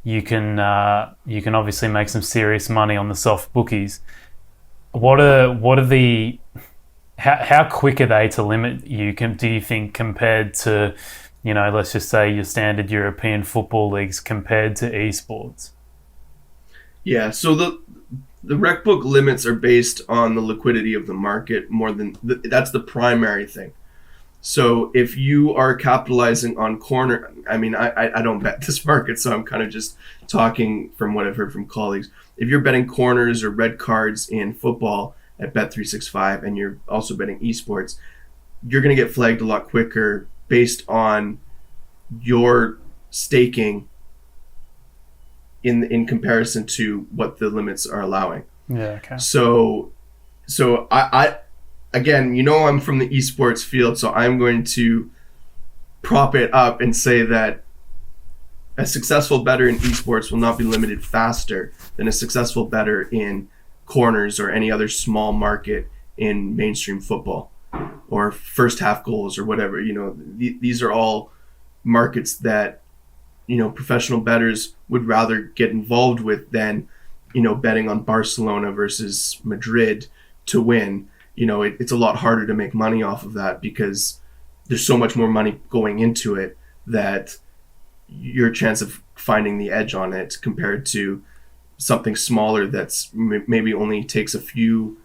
Speaker 3: You can obviously make some serious money on the soft bookies. What are the how quick are they to limit you? Do you think compared to, let's just say your standard European football leagues compared to esports?
Speaker 4: Yeah, so the rec book limits are based on the liquidity of the market more than that's the primary thing. So if you are capitalizing on corner, I mean, I don't bet this market, so I'm kind of just talking from what I've heard from colleagues. If you're betting corners or red cards in football at Bet365 and you're also betting esports, you're going to get flagged a lot quicker based on your staking in comparison to what the limits are allowing.
Speaker 3: Yeah, okay.
Speaker 4: So I again, I'm from the esports field, so I'm going to prop it up and say that a successful bettor in esports will not be limited faster than a successful bettor in corners or any other small market in mainstream football or first half goals or whatever. These are all markets that professional bettors would rather get involved with than betting on Barcelona versus Madrid to win. It's a lot harder to make money off of that because there's so much more money going into it that your chance of finding the edge on it compared to something smaller that's maybe only takes a few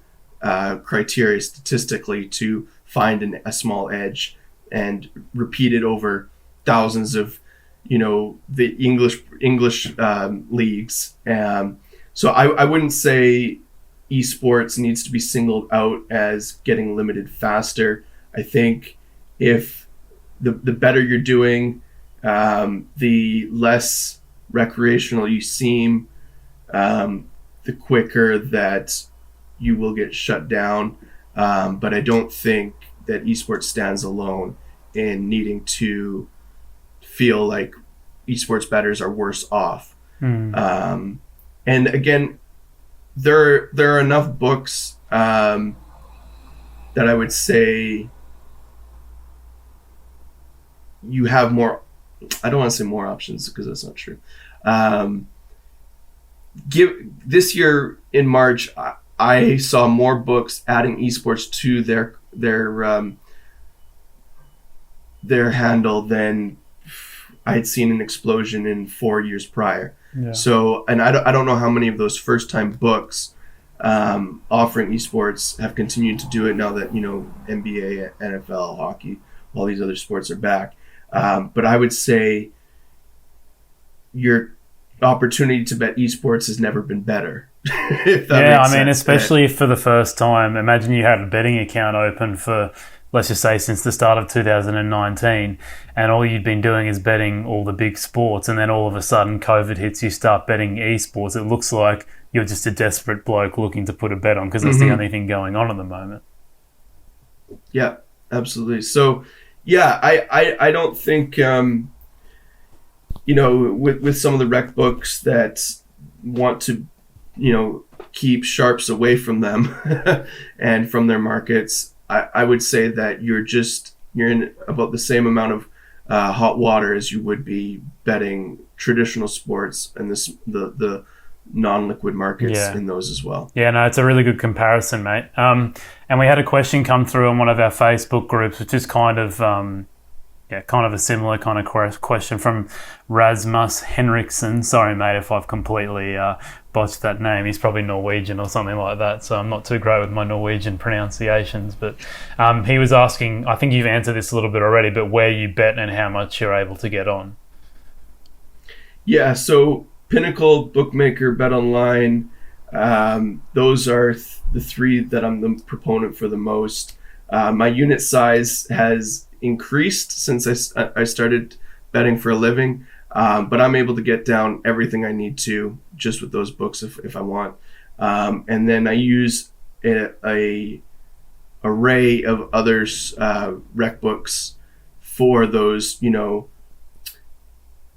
Speaker 4: criteria statistically to find a small edge and repeat it over thousands of the English leagues. So I wouldn't say esports needs to be singled out as getting limited faster. I think if the better you're doing, the less recreational you seem, the quicker that you will get shut down. But I don't think that esports stands alone in needing to feel like esports bettors are worse off. And again, there are enough books that I would say you have more. I don't want to say more options because that's not true. This year in March, I saw more books adding esports to their handle than I had seen an explosion in 4 years prior. Yeah. So, and I don't know how many of those first time books offering esports have continued to do it now that NBA, NFL, hockey, all these other sports are back. But I would say your opportunity to bet esports has never been better. If that makes sense.
Speaker 3: Especially for the first time. Imagine you have a betting account open for let's just say since the start of 2019, and all you'd been doing is betting all the big sports, and then all of a sudden COVID hits, you start betting esports, it looks like you're just a desperate bloke looking to put a bet on because that's the only thing going on at the moment.
Speaker 4: Yeah, absolutely. So, yeah, I don't think, with some of the rec books that want to, keep sharps away from them and from their markets, I would say that you're in about the same amount of hot water as you would be betting traditional sports and the non-liquid markets in those as well. Yeah,
Speaker 3: no, it's a really good comparison, mate. And we had a question come through on one of our Facebook groups, which is kind of a similar kind of question from Rasmus Henriksen. Sorry, mate, if I've completely botched that name. He's probably Norwegian or something like that, so I'm not too great with my Norwegian pronunciations. But he was asking, I think you've answered this a little bit already, but where you bet and how much you're able to get on.
Speaker 4: Yeah, so Pinnacle, Bookmaker, Bet Online, those are the three that I'm the proponent for the most. My unit size has increased since I started betting for a living, but I'm able to get down everything I need to just with those books if I want. And then I use a array of others rec books for those,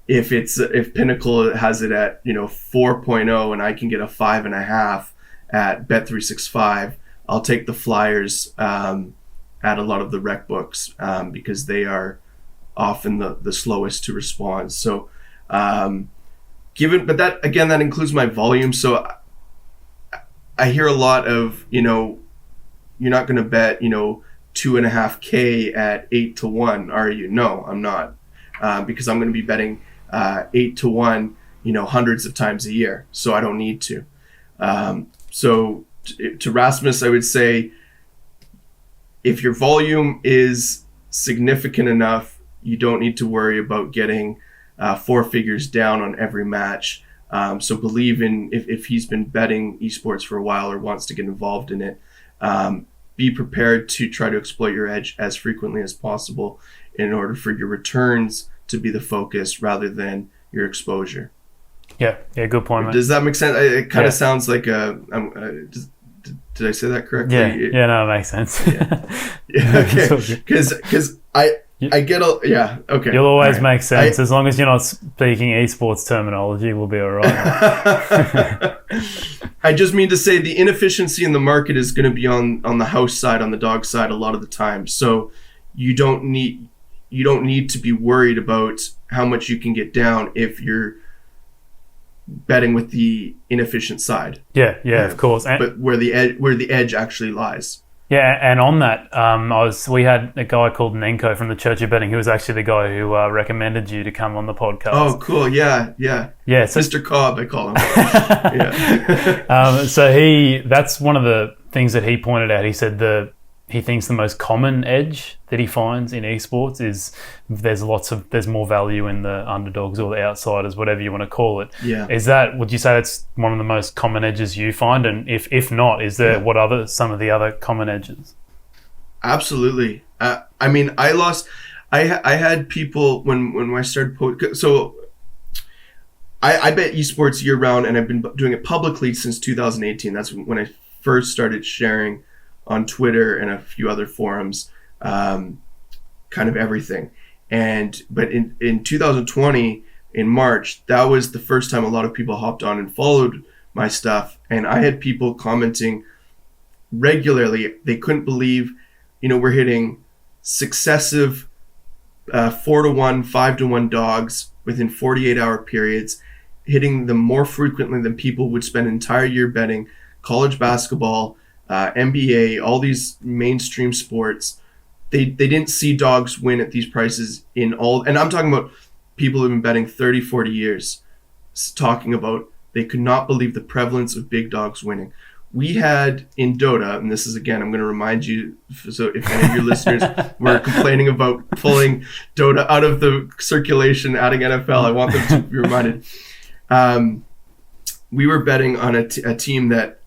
Speaker 4: if Pinnacle has it at 4.0 and I can get a 5.5 at Bet365, I'll take the flyers at a lot of the rec books because they are often the slowest to respond. So but that includes my volume. So I hear a lot of, you're not going to bet, 2.5K at 8-1, are you? No, I'm not. Because I'm going to be betting 8-1, hundreds of times a year. So I don't need to. So to Rasmus, I would say, if your volume is significant enough, you don't need to worry about getting 4 figures down on every match. So believe in, if he's been betting esports for a while or wants to get involved in it, be prepared to try to exploit your edge as frequently as possible in order for your returns to be the focus rather than your exposure.
Speaker 3: Yeah, good point, mate.
Speaker 4: Does that make sense? It kind of sounds like did I say that correctly?
Speaker 3: Yeah, no, it makes sense.
Speaker 4: Okay. Because I get okay.
Speaker 3: You'll always make sense as long as you're not speaking esports terminology. We'll be all right.
Speaker 4: I just mean to say the inefficiency in the market is going to be on the house side, on the dog side, a lot of the time. So you don't need to be worried about how much you can get down if you're betting with the inefficient side. Yeah,
Speaker 3: of course.
Speaker 4: But where the edge actually lies.
Speaker 3: Yeah, and on that, we had a guy called Nenko from the Church of Betting, who was actually the guy who recommended you to come on the podcast.
Speaker 4: Oh, cool! Yeah. So, Mr. Cobb, I call him. Yeah.
Speaker 3: So that's one of the things that he pointed out. He said he thinks the most common edge that he finds in esports is there's more value in the underdogs or the outsiders, whatever you want to call it.
Speaker 4: Yeah.
Speaker 3: Would you say that's one of the most common edges you find? And if not, is there some of the other common edges?
Speaker 4: Absolutely. I had people when I started so I bet esports year round, and I've been doing it publicly since 2018. That's when I first started sharing on Twitter and a few other forums, kind of everything. But in 2020, in March, that was the first time a lot of people hopped on and followed my stuff. And I had people commenting regularly. They couldn't believe, we're hitting successive 4-1, 5-1 dogs within 48-hour periods, hitting them more frequently than people would spend an entire year betting college basketball, NBA, all these mainstream sports. They didn't see dogs win at these prices and I'm talking about people who've been betting 30, 40 years, talking about they could not believe the prevalence of big dogs winning. We had in Dota, and this is, again, I'm going to remind you, so if any of your listeners were complaining about pulling Dota out of the circulation, adding NFL, I want them to be reminded. We were betting on a team they're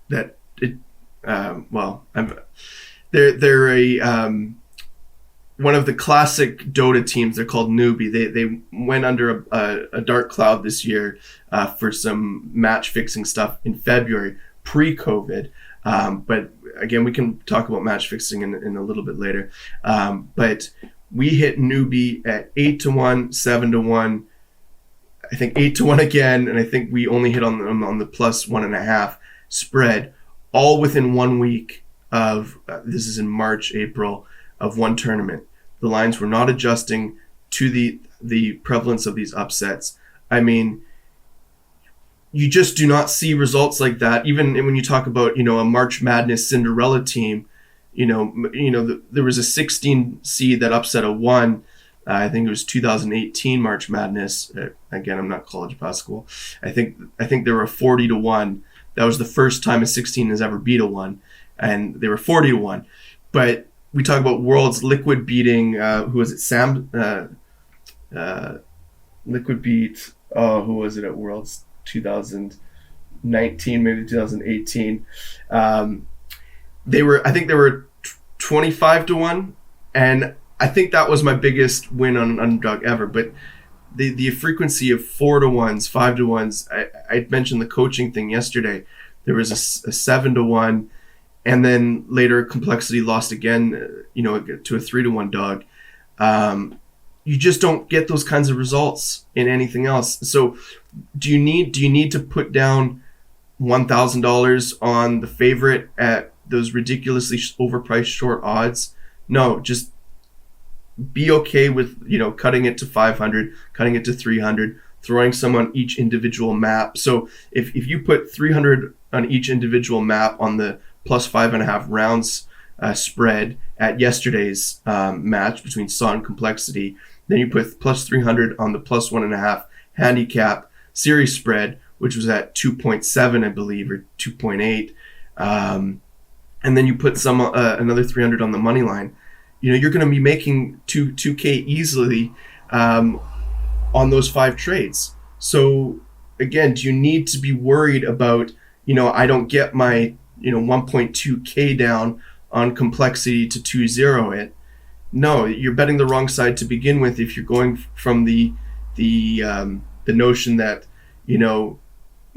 Speaker 4: one of the classic Dota teams. They're called Newbie. They went under a dark cloud this year for some match fixing stuff in February, pre-COVID. But again, we can talk about match fixing in a little bit later. But we hit Newbie at 8-1, 7-1, I think 8-1 again, and I think we only hit on the plus 1.5 spread, all within 1 week of this is in March, April of one tournament. The lines were not adjusting to the prevalence of these upsets. I mean, you just do not see results like that. Even when you talk about, a March Madness Cinderella team, there was a 16 seed that upset a 1. I think it was 2018 March Madness. Again, I'm not college basketball. I think they were 40-1. That was the first time a 16 has ever beat a 1, and they were 40-1. But we talk about Worlds, Liquid beating who was it? Liquid beat who was it at Worlds 2019, maybe 2018. I think they were 25-1, and I think that was my biggest win on an underdog ever. But the frequency of 4-1s, 5-1s, I mentioned the coaching thing yesterday. There was a 7-1, and then later Complexity lost again, to a 3-1 dog. You just don't get those kinds of results in anything else. So do you need to put down $1,000 on the favorite at those ridiculously overpriced short odds? No, just be okay with, cutting it to 500, cutting it to 300, throwing some on each individual map. So if you put 300 on each individual map on the plus 5.5 rounds spread at yesterday's match between Saw and Complexity, then you put plus 300 on the plus 1.5 handicap series spread, which was at 2.7, I believe, or 2.8. And then you put some another 300 on the money line. You're going to be making 2K easily on those 5 trades. So again, do you need to be worried about, I don't get my, 1.2K down on Complexity to 2-0 it? No, you're betting the wrong side to begin with if you're going from the notion that,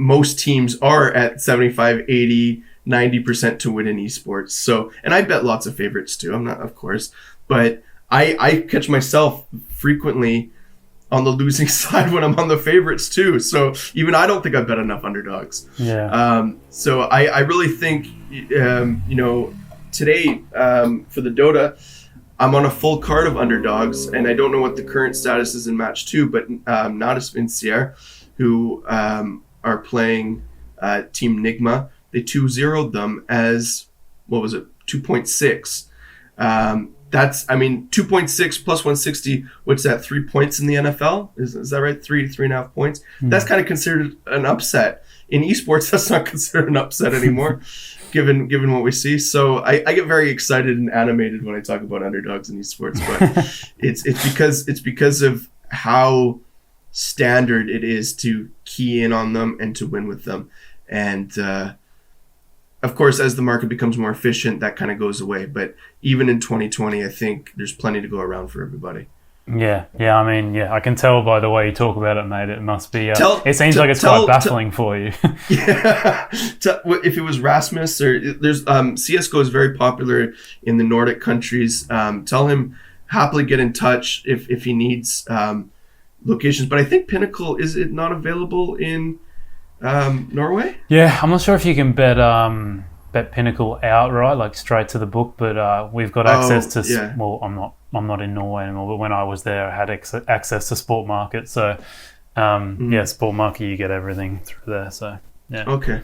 Speaker 4: most teams are at 75, 80, 90% to win in esports. So, and I bet lots of favorites too. I'm not, of course, but I catch myself frequently on the losing side when I'm on the favorites too. So even I don't think I bet enough underdogs.
Speaker 3: Yeah.
Speaker 4: So I really think, today for the Dota, I'm on a full card of underdogs, and I don't know what the current status is in match 2, but Natus Vincier, who are playing Team Nigma, they 2-0'd them as, 2.6. That's, 2.6 plus 160, what's that, 3 points in the NFL? Is that right? 3 to 3.5 points? Mm-hmm. That's kind of considered an upset. In esports, that's not considered an upset anymore, given what we see. So I get very excited and animated when I talk about underdogs in esports, but it's because of how standard it is to key in on them and to win with them. And of course, as the market becomes more efficient, that kind of goes away. But even in 2020, I think there's plenty to go around for everybody.
Speaker 3: Yeah. I can tell by the way you talk about it, mate. It must be. It seems like it's quite baffling for you.
Speaker 4: Yeah. If it was Rasmus, or there's CSGO is very popular in the Nordic countries. Tell him happily get in touch if he needs locations. But I think Pinnacle, is it not available in Norway?
Speaker 3: Yeah, I'm not sure if you can bet Pinnacle outright, like straight to the book, but we've got access to.
Speaker 4: Yeah.
Speaker 3: Well, I'm not in Norway anymore, but when I was there, I had access to Sport Market. So, Sport Market, you get everything through there. So, yeah.
Speaker 4: Okay.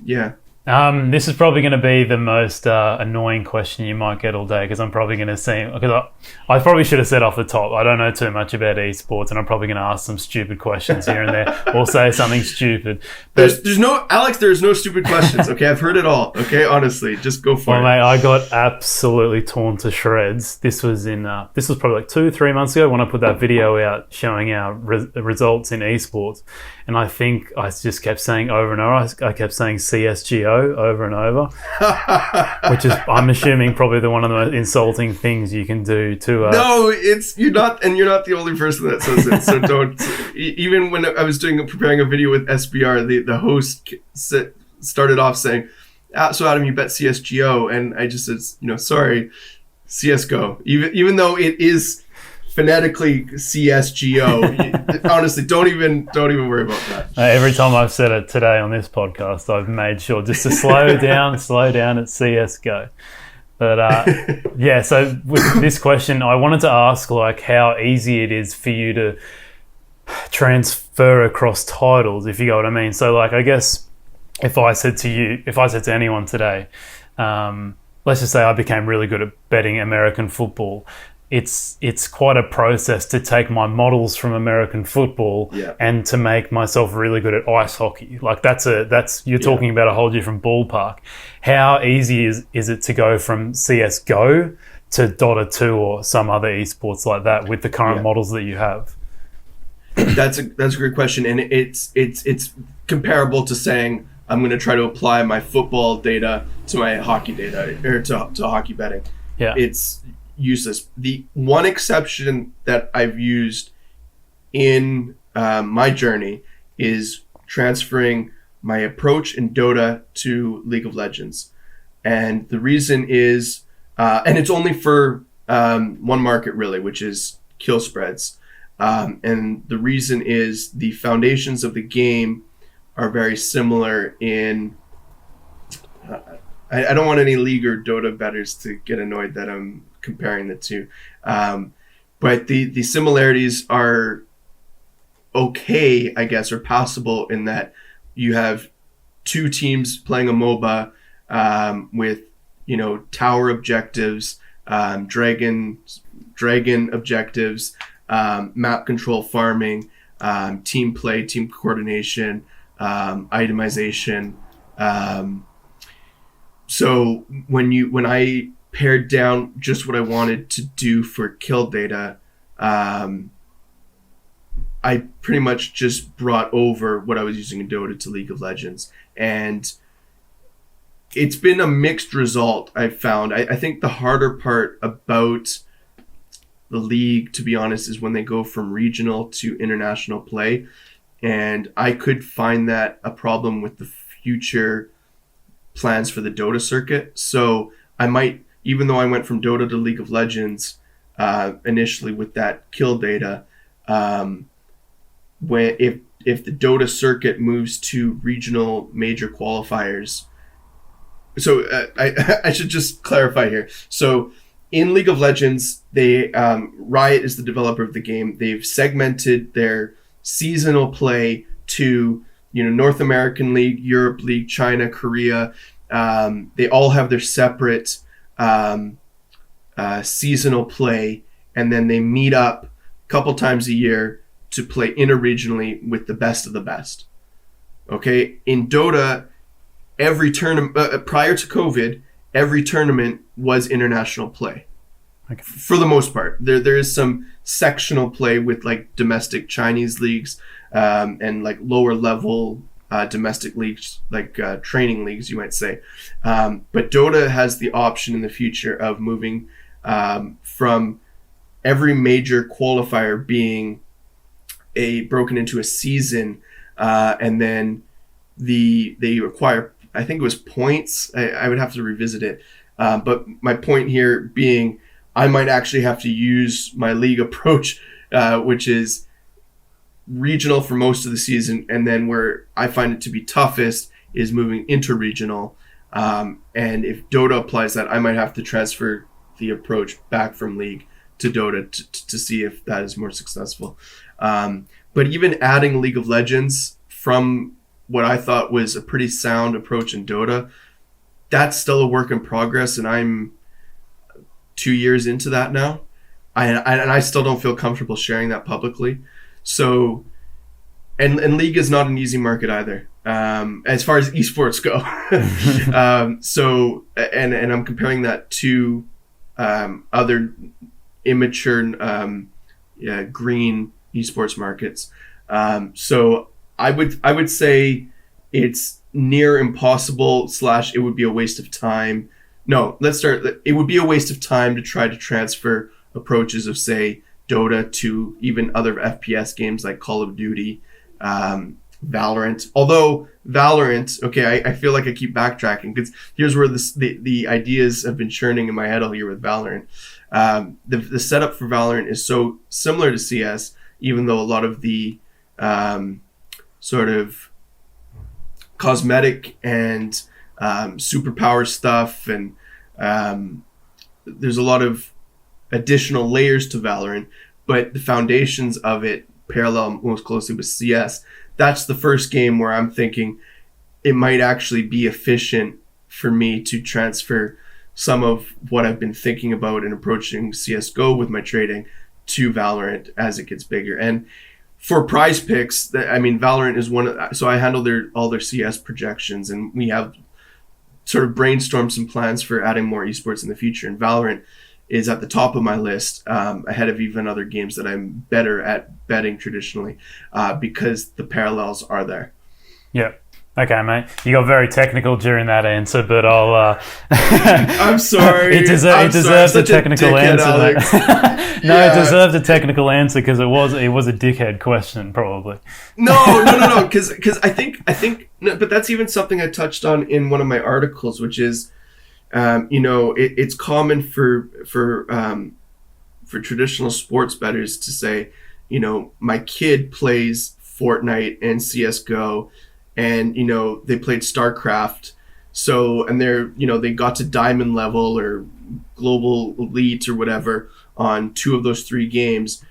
Speaker 4: Yeah.
Speaker 3: This is probably going to be the most annoying question you might get all day, because I'm probably going to say, because I probably should have said off the top, I don't know too much about esports, and I'm probably going to ask some stupid questions here and there, or say something stupid. But
Speaker 4: there's no stupid questions. Okay, I've heard it all. Okay, honestly, just go for it.
Speaker 3: Mate, I got absolutely torn to shreds. This was probably like 2-3 months ago when I put that video out showing our results in esports, and I think I just kept saying over and over, I kept saying CSGO. CSGO over and over, which is, I'm assuming, probably one of the most insulting things you can do to.
Speaker 4: No, you're not the only person that says it. So don't. Even when I was preparing a video with SBR, the host started off saying, "So Adam, you bet CSGO," and I just said, sorry, CSGO. Even though it is phonetically CSGO, honestly, don't even worry about that.
Speaker 3: Every time I've said it today on this podcast, I've made sure just to slow down at CSGO. But yeah, so with this question, I wanted to ask how easy it is for you to transfer across titles, if you know what I mean. So I guess if I said to anyone today, let's just say I became really good at betting American football. It's quite a process to take my models from American football and to make myself really good at ice hockey. You're talking about a whole different ballpark. How easy is it to go from CSGO to Dota 2 or some other esports like that with the current models that you have?
Speaker 4: That's a great question, and it's comparable to saying I'm going to try to apply my football data to my hockey data or to hockey betting.
Speaker 3: Yeah,
Speaker 4: it's useless. The one exception that I've used in my journey is transferring my approach in Dota to League of Legends, and the reason is, and it's only for one market really, which is kill spreads, and the reason is the foundations of the game are very similar in. I don't want any League or Dota bettors to get annoyed that I'm comparing the two, but the similarities are okay, I guess, or passable in that you have two teams playing a MOBA with tower objectives, dragon objectives, map control, farming, team play, team coordination, itemization. So when I pared down just what I wanted to do for kill data, I pretty much just brought over what I was using in Dota to League of Legends. And it's been a mixed result, I've found. I think the harder part about the league, to be honest, is when they go from regional to international play. And I could find that a problem with the future plans for the Dota circuit. So I might, even though I went from Dota to League of Legends initially with that kill data, if the Dota circuit moves to regional major qualifiers, so I should just clarify here. So in League of Legends, they Riot is the developer of the game. They've segmented their seasonal play to North American League, Europe League, China, Korea. They all have their separate seasonal play, and then they meet up a couple times a year to play interregionally with the best of the best. Okay, in Dota, every tournament prior to COVID, every tournament was international play.
Speaker 3: Okay.
Speaker 4: For the most part, there is some sectional play with domestic Chinese leagues and lower level domestic leagues, training leagues, you might say. But Dota has the option in the future of moving from every major qualifier being broken into a season, and then they acquire, I think it was points. I would have to revisit it. But my point here being, I might actually have to use my league approach, which is regional for most of the season, and then where I find it to be toughest is moving interregional. And if Dota applies that, I might have to transfer the approach back from League to Dota to see if that is more successful. But even adding League of Legends from what I thought was a pretty sound approach in Dota, that's still a work in progress, and I'm 2 years into that now. And I still don't feel comfortable sharing that publicly. So, and League is not an easy market either, as far as esports go. So, and I'm comparing that to other immature green esports markets. So I would say it's near impossible / it would be a waste of time. No, let's start. It would be a waste of time to try to transfer approaches of, say, Dota to even other FPS games like Call of Duty, Valorant. Although Valorant, okay, I feel like I keep backtracking because here's where the ideas have been churning in my head all year with Valorant. The setup for Valorant is so similar to CS, even though a lot of the sort of cosmetic and superpower stuff and there's a lot of additional layers to Valorant, but the foundations of it parallel most closely with CS. That's the first game where I'm thinking it might actually be efficient for me to transfer some of what I've been thinking about and approaching CSGO with my trading to Valorant as it gets bigger. And for prize picks, Valorant is so I handle all their CS projections, and we have sort of brainstormed some plans for adding more esports in the future. And Valorant is at the top of my list, ahead of even other games that I'm better at betting traditionally, because the parallels are there.
Speaker 3: Yeah. Okay, mate. You got very technical during that answer, but I'll...
Speaker 4: I'm sorry.
Speaker 3: It deserves a technical answer, mate. No, it deserved a technical answer because it was a dickhead question, probably.
Speaker 4: No. Because I think, no, but that's even something I touched on in one of my articles, which is, it's common for traditional sports bettors to say, my kid plays Fortnite and CSGO, and they played StarCraft, and they got to diamond level or global elite or whatever on 2 of those 3 games.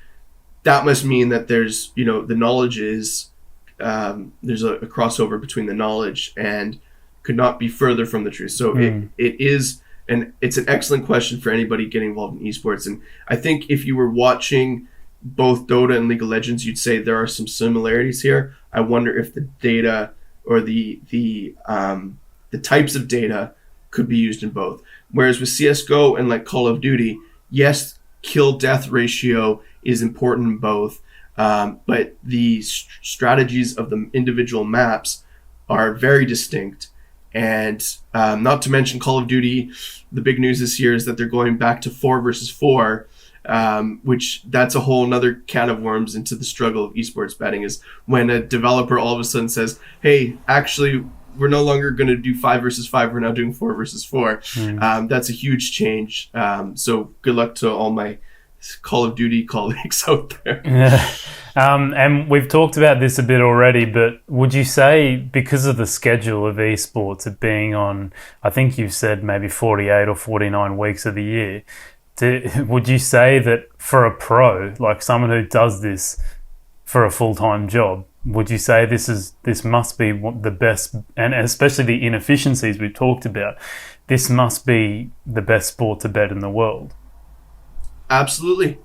Speaker 4: That must mean that there's the knowledge is there's a crossover between the knowledge and could not be further from the truth. So it's an excellent question for anybody getting involved in esports. And I think if you were watching both Dota and League of Legends, you'd say there are some similarities here. I wonder if the data or the types of data could be used in both. Whereas with CSGO and like Call of Duty, yes, kill-death ratio is important in both, but the strategies of the individual maps are very distinct. And not to mention Call of Duty, the big news this year is that they're going back to 4 versus 4, which that's a whole nother can of worms into the struggle of esports betting, is when a developer all of a sudden says, hey, actually, we're no longer going to do 5 versus 5, we're now doing 4 versus 4. That's a huge change. So good luck to all my Call of Duty colleagues out there.
Speaker 3: Yeah. And we've talked about this a bit already, but would you say, because of the schedule of esports, it being on, I think you've said maybe 48 or 49 weeks of the year, would you say that for a pro, like someone who does this for a full-time job, would you say this must be the best, and especially the inefficiencies we've talked about, this must be the best sport to bet in the world?
Speaker 4: Absolutely.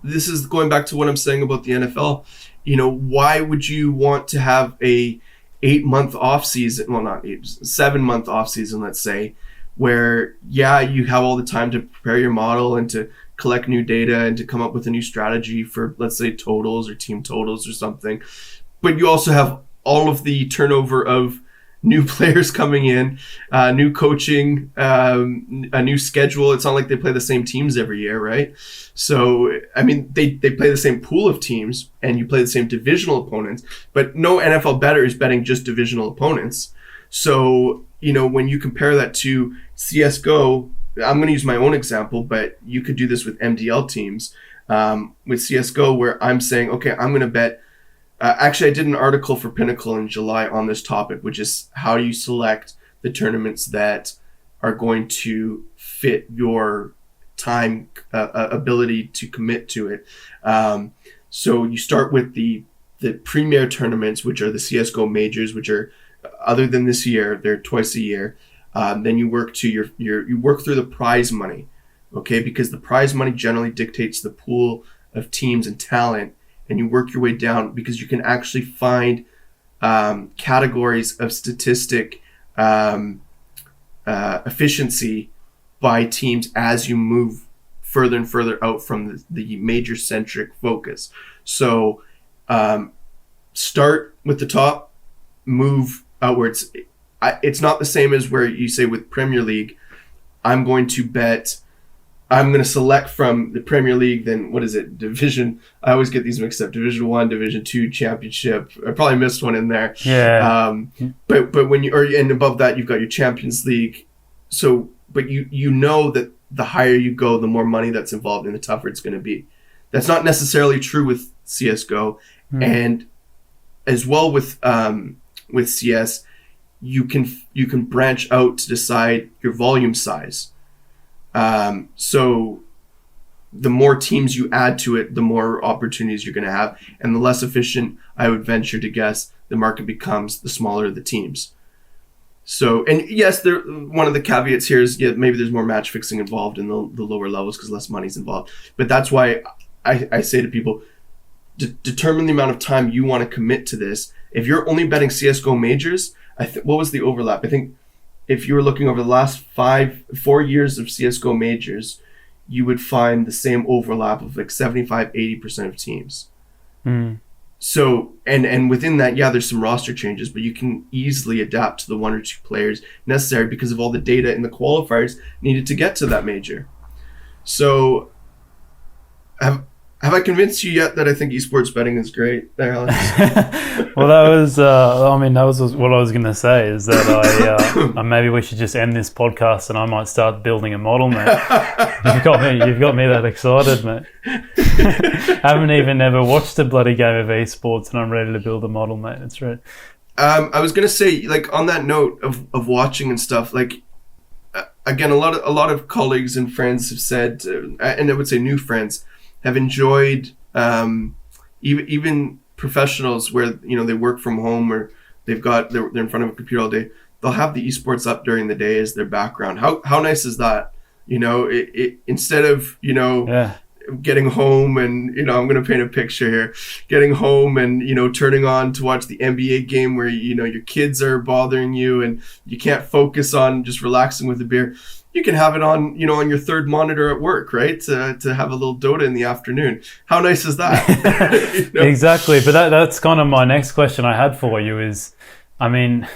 Speaker 4: This is going back to what I'm saying about the NFL. Why would you want to have a 8-month off season? Well, not 8, 7-month off season, let's say, where, yeah, you have all the time to prepare your model and to collect new data and to come up with a new strategy for, let's say, totals or team totals or something. But you also have all of the turnover of new players coming in, new coaching, a new schedule. It's not like they play the same teams every year, right? So, they play the same pool of teams and you play the same divisional opponents, but no NFL bettor is betting just divisional opponents. So, when you compare that to CSGO, I'm going to use my own example, but you could do this with MDL teams. With CSGO, where I'm saying, okay, I'm going to bet. Actually, I did an article for Pinnacle in July on this topic, which is how you select the tournaments that are going to fit your time ability to commit to it. So you start with the premier tournaments, which are the CSGO majors, which are, other than this year, they're twice a year. Then you work to you work through the prize money, okay? Because the prize money generally dictates the pool of teams and talent, and you work your way down because you can actually find categories of statistic efficiency by teams as you move further and further out from the major centric focus. So start with the top, move outwards. it's not the same as where you say with Premier League, I'm going to select from the Premier League, then what is it? Division. I always get these mixed up. Division 1, Division 2, Championship. I probably missed one in there.
Speaker 3: Yeah.
Speaker 4: But when and above that, you've got your Champions League. So, but you know that the higher you go, the more money that's involved and the tougher it's going to be. That's not necessarily true with CSGO. And as well with CS, you can branch out to decide your volume size. So the more teams you add to it, the more opportunities you're going to have, and the less efficient, I would venture to guess, the market becomes, the smaller the teams. So, and yes, one of the caveats here is maybe there's more match fixing involved in the lower levels because less money's involved. But that's why I say to people, determine the amount of time you want to commit to this. If you're only betting CSGO majors, what was the overlap? I think if you were looking over the last 4 years of CSGO majors, you would find the same overlap of like 75-80% of teams. So, and within that, there's some roster changes, but you can easily adapt to the 1 or 2 players necessary because of all the data and the qualifiers needed to get to that major. So, have I convinced you yet that I think esports betting is great there, Alex?
Speaker 3: Well, that was what I was going to say, is that maybe we should just end this podcast and I might start building a model, mate. You've got me that excited, mate. I haven't even ever watched a bloody game of esports and I'm ready to build a model, mate. That's right.
Speaker 4: I was going to say, like, on that note of watching and stuff, like, again, a lot of colleagues and friends have said, and I would say new friends, have enjoyed even professionals where they work from home or they're in front of a computer all day. They'll have the esports up during the day as their background. How nice is that? It instead of getting home and I'm going to paint a picture here, getting home and turning on to watch the NBA game where your kids are bothering you and you can't focus on just relaxing with a beer. You can have it on, on your third monitor at work, right? To have a little Dota in the afternoon. How nice is that?
Speaker 3: Exactly. But that's kind of my next question I had for you is, I mean,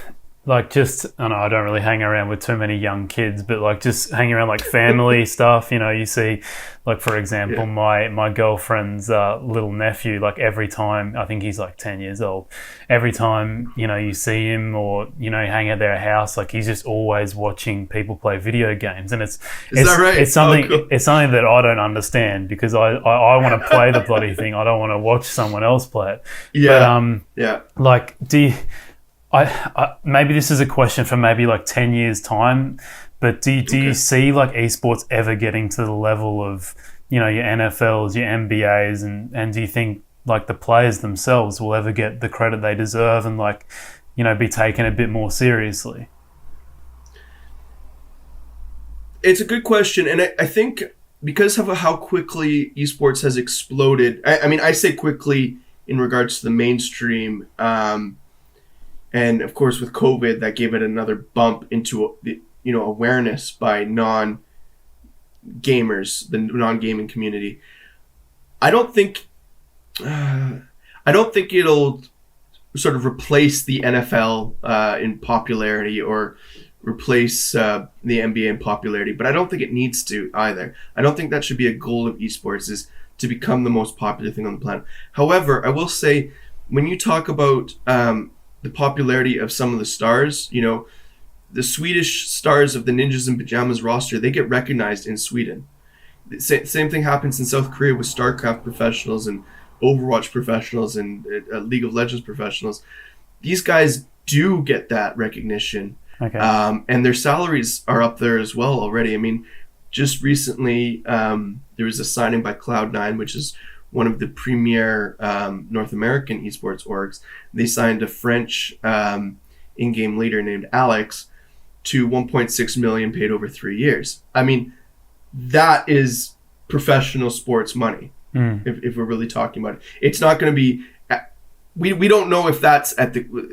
Speaker 3: like I don't really hang around with too many young kids, but like just hang around like family stuff, you see, like, for example, my girlfriend's little nephew, like every time, I think he's like 10 years old, every time, you see him or, hang at their house, like he's just always watching people play video games. And is that right? It's something, cool. It's something that I don't understand because I want to play the bloody thing. I don't want to watch someone else play it. Yeah. But, like, I maybe this is a question for maybe like 10 years time, but do you see like esports ever getting to the level of, your NFLs, your NBAs, and do you think like the players themselves will ever get the credit they deserve and like, be taken a bit more seriously?
Speaker 4: It's a good question. And I think because of how quickly esports has exploded, I mean, I say quickly in regards to the mainstream, and of course, with COVID, that gave it another bump into awareness by non-gamers, the non-gaming community. I don't think it'll sort of replace the NFL in popularity or replace the NBA in popularity, but I don't think it needs to either. I don't think that should be a goal of esports, is to become the most popular thing on the planet. However, I will say, when you talk about the popularity of some of the stars, the Swedish stars of the Ninjas in Pajamas roster, they get recognized in Sweden. The same thing happens in South Korea with StarCraft professionals and Overwatch professionals and League of Legends professionals. These guys do get that recognition. Okay. And their salaries are up there as well already. I mean, just recently, there was a signing by Cloud9, which is one of the premier North American esports orgs. They signed a French in-game leader named Alex to 1.6 million paid over 3 years. I mean, that is professional sports money, if we're really talking about it. It's not going to be... We don't know if that's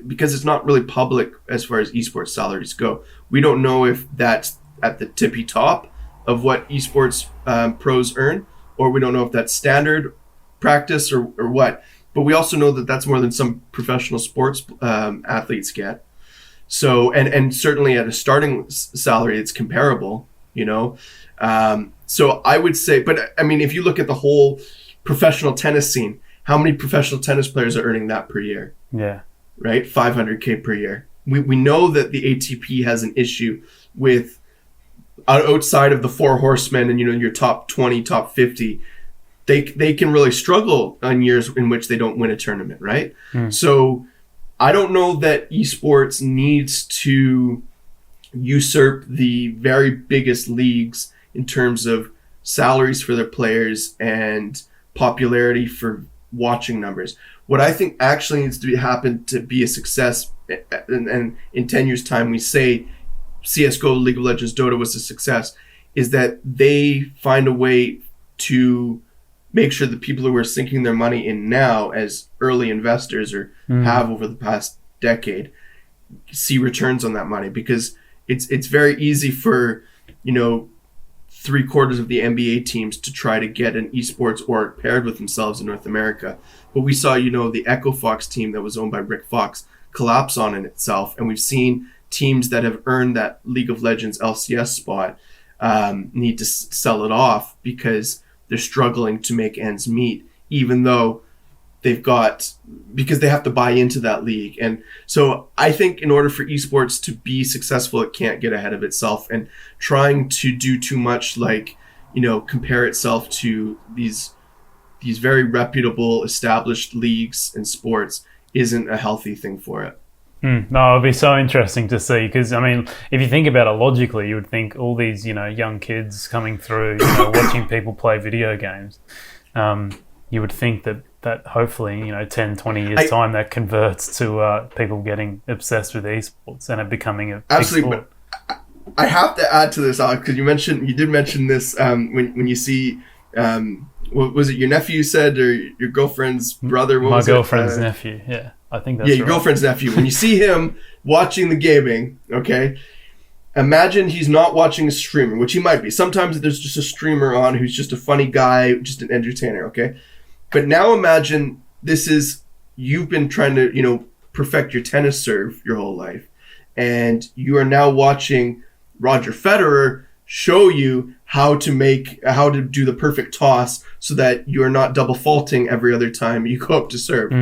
Speaker 4: because it's not really public as far as esports salaries go. We don't know if that's at the tippy top of what esports pros earn, or we don't know if that's standard practice or what. But we also know that that's more than some professional sports athletes get. So, and certainly at a starting salary, it's comparable, So I would say, but I mean, if you look at the whole professional tennis scene, how many professional tennis players are earning that per year?
Speaker 3: Yeah.
Speaker 4: Right? 500K per year. We know that the ATP has an issue with outside of the four horsemen and, your top 20, top 50, they can really struggle on years in which they don't win a tournament, right? So I don't know that esports needs to usurp the very biggest leagues in terms of salaries for their players and popularity for watching numbers. What I think actually needs to happen to be a success, and in 10 years' time we say CSGO, League of Legends, Dota was a success, is that they find a way to make sure that people who are sinking their money in now as early investors or have over the past decade see returns on that money, because it's very easy for 3/4 of the NBA teams to try to get an esports org paired with themselves in North America. But we saw, the Echo Fox team that was owned by Rick Fox collapse on in itself. And we've seen teams that have earned that League of Legends LCS spot need to sell it off because they're struggling to make ends meet, even though because they have to buy into that league. And so I think in order for esports to be successful, it can't get ahead of itself, and trying to do too much, like, compare itself to these very reputable established leagues and sports isn't a healthy thing for it.
Speaker 3: No, it'll be so interesting to see, because I mean, if you think about it logically, you would think all these young kids coming through, watching people play video games, you would think that hopefully 10, 20 years time that converts to people getting obsessed with esports and it becoming a
Speaker 4: absolutely
Speaker 3: big sport.
Speaker 4: But I have to add to this, Alex, because you did mention this when you see what was it, your nephew said, or your girlfriend's brother?
Speaker 3: My girlfriend's nephew, yeah. I think that's
Speaker 4: your girlfriend's nephew. When you see him watching the gaming, okay, imagine he's not watching a streamer, which he might be. Sometimes there's just a streamer on who's just a funny guy, just an entertainer, okay? But now imagine you've been trying to, perfect your tennis serve your whole life, and you are now watching Roger Federer show you how to do the perfect toss so that you are not double faulting every other time you go up to serve.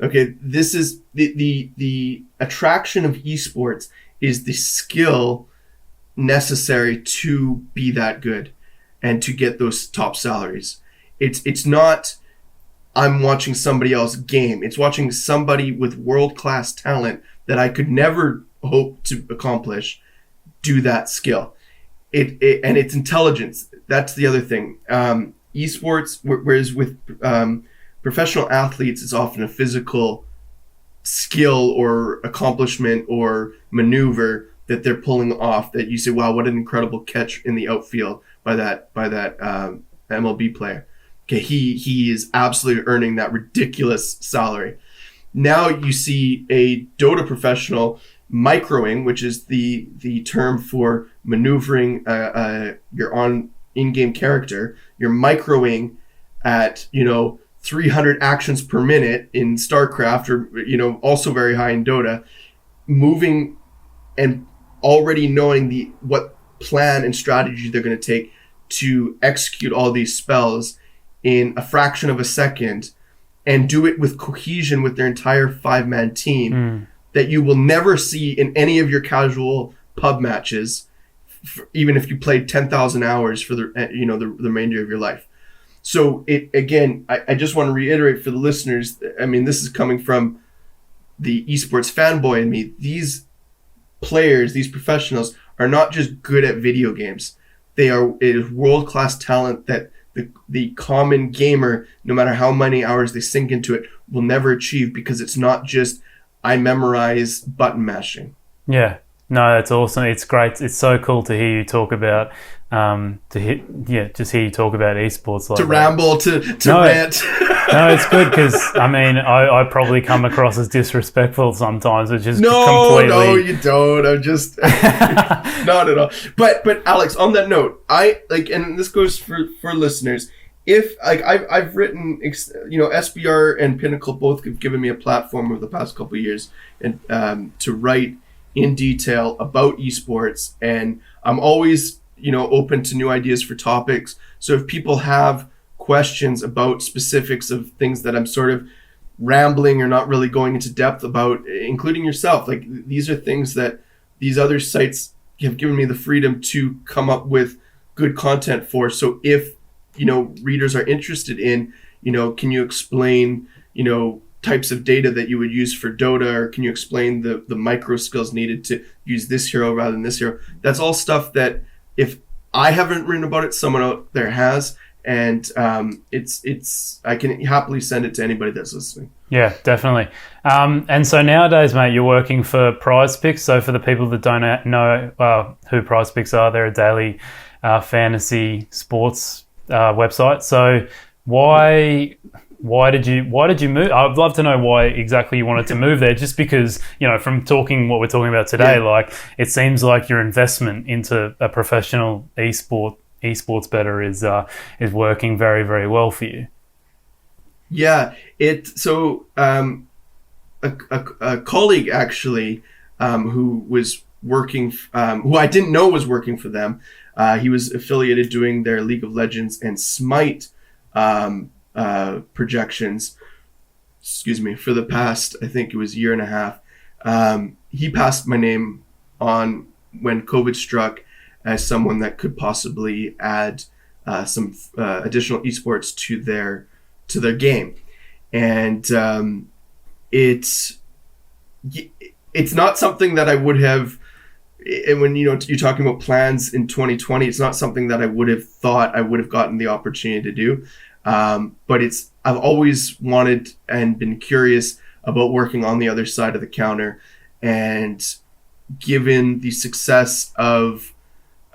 Speaker 4: Okay, this is the attraction of esports is the skill necessary to be that good and to get those top salaries. It's not I'm watching somebody else game. It's watching somebody with world-class talent that I could never hope to accomplish do that skill. And it's intelligence. That's the other thing. Esports, whereas with professional athletes, it's often a physical skill or accomplishment or maneuver that they're pulling off that you say, wow, what an incredible catch in the outfield by that MLB player. Okay, he is absolutely earning that ridiculous salary. Now you see a Dota professional microing, which is the term for maneuvering your in-game character. You're microing at 300 actions per minute in StarCraft, or also very high in Dota, moving and already knowing what plan and strategy they're going to take to execute all these spells in a fraction of a second, and do it with cohesion with their entire 5-man team that you will never see in any of your casual pub matches, even if you played 10,000 hours for the remainder of your life. So I just want to reiterate for the listeners, I mean, this is coming from the esports fanboy in me. These players, these professionals are not just good at video games. It is world-class talent that the common gamer, no matter how many hours they sink into it, will never achieve, because it's not just I memorize button mashing. Yeah.
Speaker 3: No, that's awesome. It's great. It's so cool to hear you talk about just hear you talk about esports like
Speaker 4: to
Speaker 3: that.
Speaker 4: Ramble, to rant.
Speaker 3: No, it's good, because I mean, I probably come across as disrespectful sometimes, which is
Speaker 4: No, you don't. I'm just not at all. But Alex, on that note, and this goes for listeners. If I've written, SBR and Pinnacle both have given me a platform over the past couple of years, and to write in detail about esports, and I'm always, open to new ideas for topics. So if people have questions about specifics of things that I'm sort of rambling or not really going into depth about, including yourself, like these are things that these other sites have given me the freedom to come up with good content for. So if, readers are interested in, can you explain, types of data that you would use for Dota, or can you explain the micro skills needed to use this hero rather than this hero? That's all stuff that if I haven't written about it, someone out there has, and it's I can happily send it to anybody that's listening.
Speaker 3: Yeah, definitely. And so nowadays, mate, you're working for Prize Picks. So for the people that don't know who Prize Picks are, they're a daily fantasy sports website. So why did you move? I'd love to know why exactly you wanted to move there. Just because, from what we're talking about today, like it seems like your investment into a professional esports bettor is working very, very well for you.
Speaker 4: Yeah, so a colleague actually who was working, who I didn't know was working for them. He was affiliated doing their League of Legends and Smite projections, for the past, I think it was year and a half. He passed my name on when COVID struck as someone that could possibly add some additional esports to their game. And it's not something that I would have, and when you're talking about plans in 2020, it's not something that I would have thought I would have gotten the opportunity to do. But I've always wanted and been curious about working on the other side of the counter. And given the success of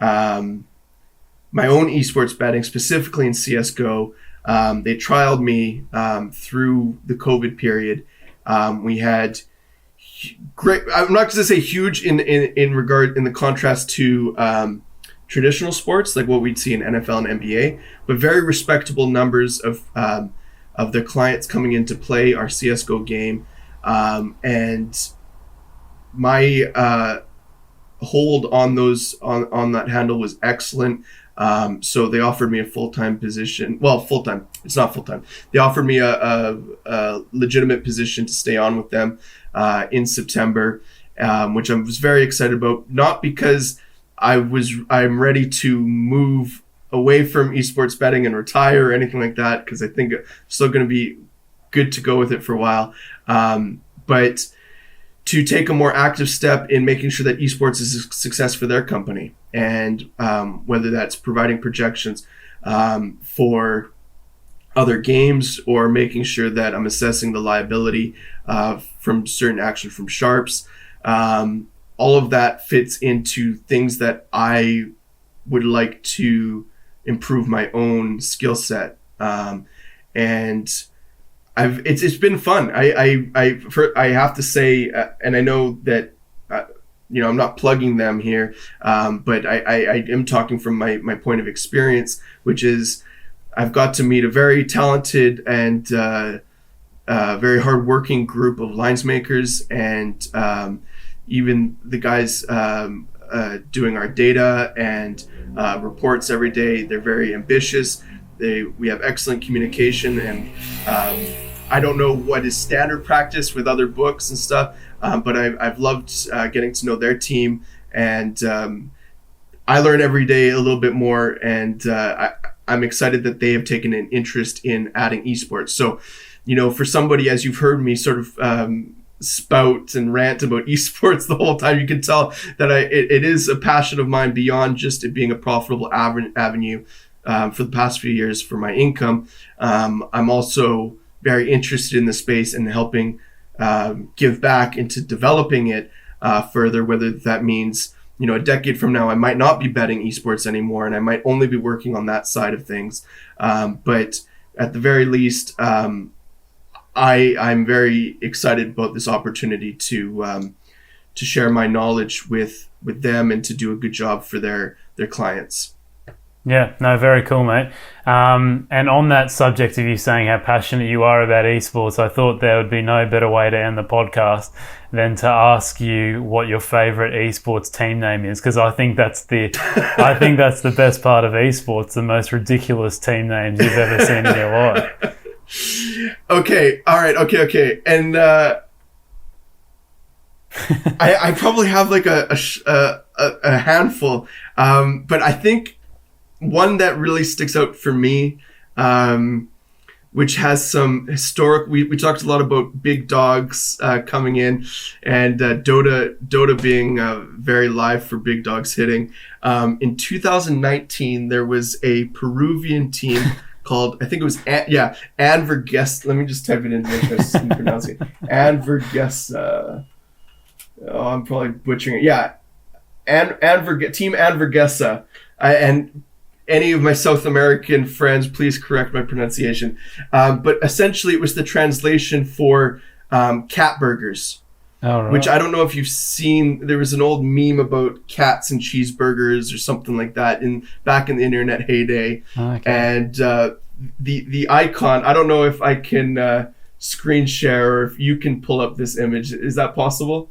Speaker 4: my own esports betting, specifically in CSGO, they trialed me through the COVID period. We had great, I'm not going to say huge in the contrast to traditional sports like what we'd see in NFL and NBA, but very respectable numbers of their clients coming in to play our CSGO game. And my hold on on that handle was excellent. So they offered me a full-time position. Well, full-time, it's not full-time. They offered me a legitimate position to stay on with them in September, which I was very excited about, not because I'm ready to move away from esports betting and retire or anything like that, because I think I'm still going to be good to go with it for a while. But to take a more active step in making sure that esports is a success for their company, and whether that's providing projections for other games or making sure that I'm assessing the liability from certain action from sharps. All of that fits into things that I would like to improve my own skill set. And it's been fun. I have to say, and I know that I'm not plugging them here, but I am talking from my point of experience, which is I've got to meet a very talented and very hardworking group of lines makers, and even the guys doing our data and reports every day. They're very ambitious. We have excellent communication, and I don't know what is standard practice with other books and stuff, but I've loved getting to know their team, and I learn every day a little bit more, and I'm excited that they have taken an interest in adding esports. So, for somebody, as you've heard me sort of spout and rant about esports the whole time, you can tell that it is a passion of mine beyond just it being a profitable avenue for the past few years for my income. I'm also very interested in the space and helping give back into developing it further, whether that means, a decade from now, I might not be betting esports anymore and I might only be working on that side of things. But at the very least, I'm very excited about this opportunity to share my knowledge with them and to do a good job for their clients.
Speaker 3: Yeah, no, very cool, mate. And on that subject of you saying how passionate you are about esports, I thought there would be no better way to end the podcast than to ask you what your favorite esports team name is, because I think that's the best part of esports, the most ridiculous team names you've ever seen in your life.
Speaker 4: Okay, all right, okay, and I probably have like a handful, but I think one that really sticks out for me, which has some historic. We talked a lot about big dogs coming in, and Dota being very live for big dogs hitting. In 2019, there was a Peruvian team called, I think it was Anvergesa. Let me just type it in to make sure I'm pronouncing it. Anvergesa. Oh, I'm probably butchering it. Yeah, Team Anvergesa, and any of my South American friends, please correct my pronunciation. But essentially, it was the translation for cat burgers. Oh, right. Which I don't know if you've seen. There was an old meme about cats and cheeseburgers or something like that back in the internet heyday. Okay. And the icon, I don't know if I can screen share or if you can pull up this image. Is that possible?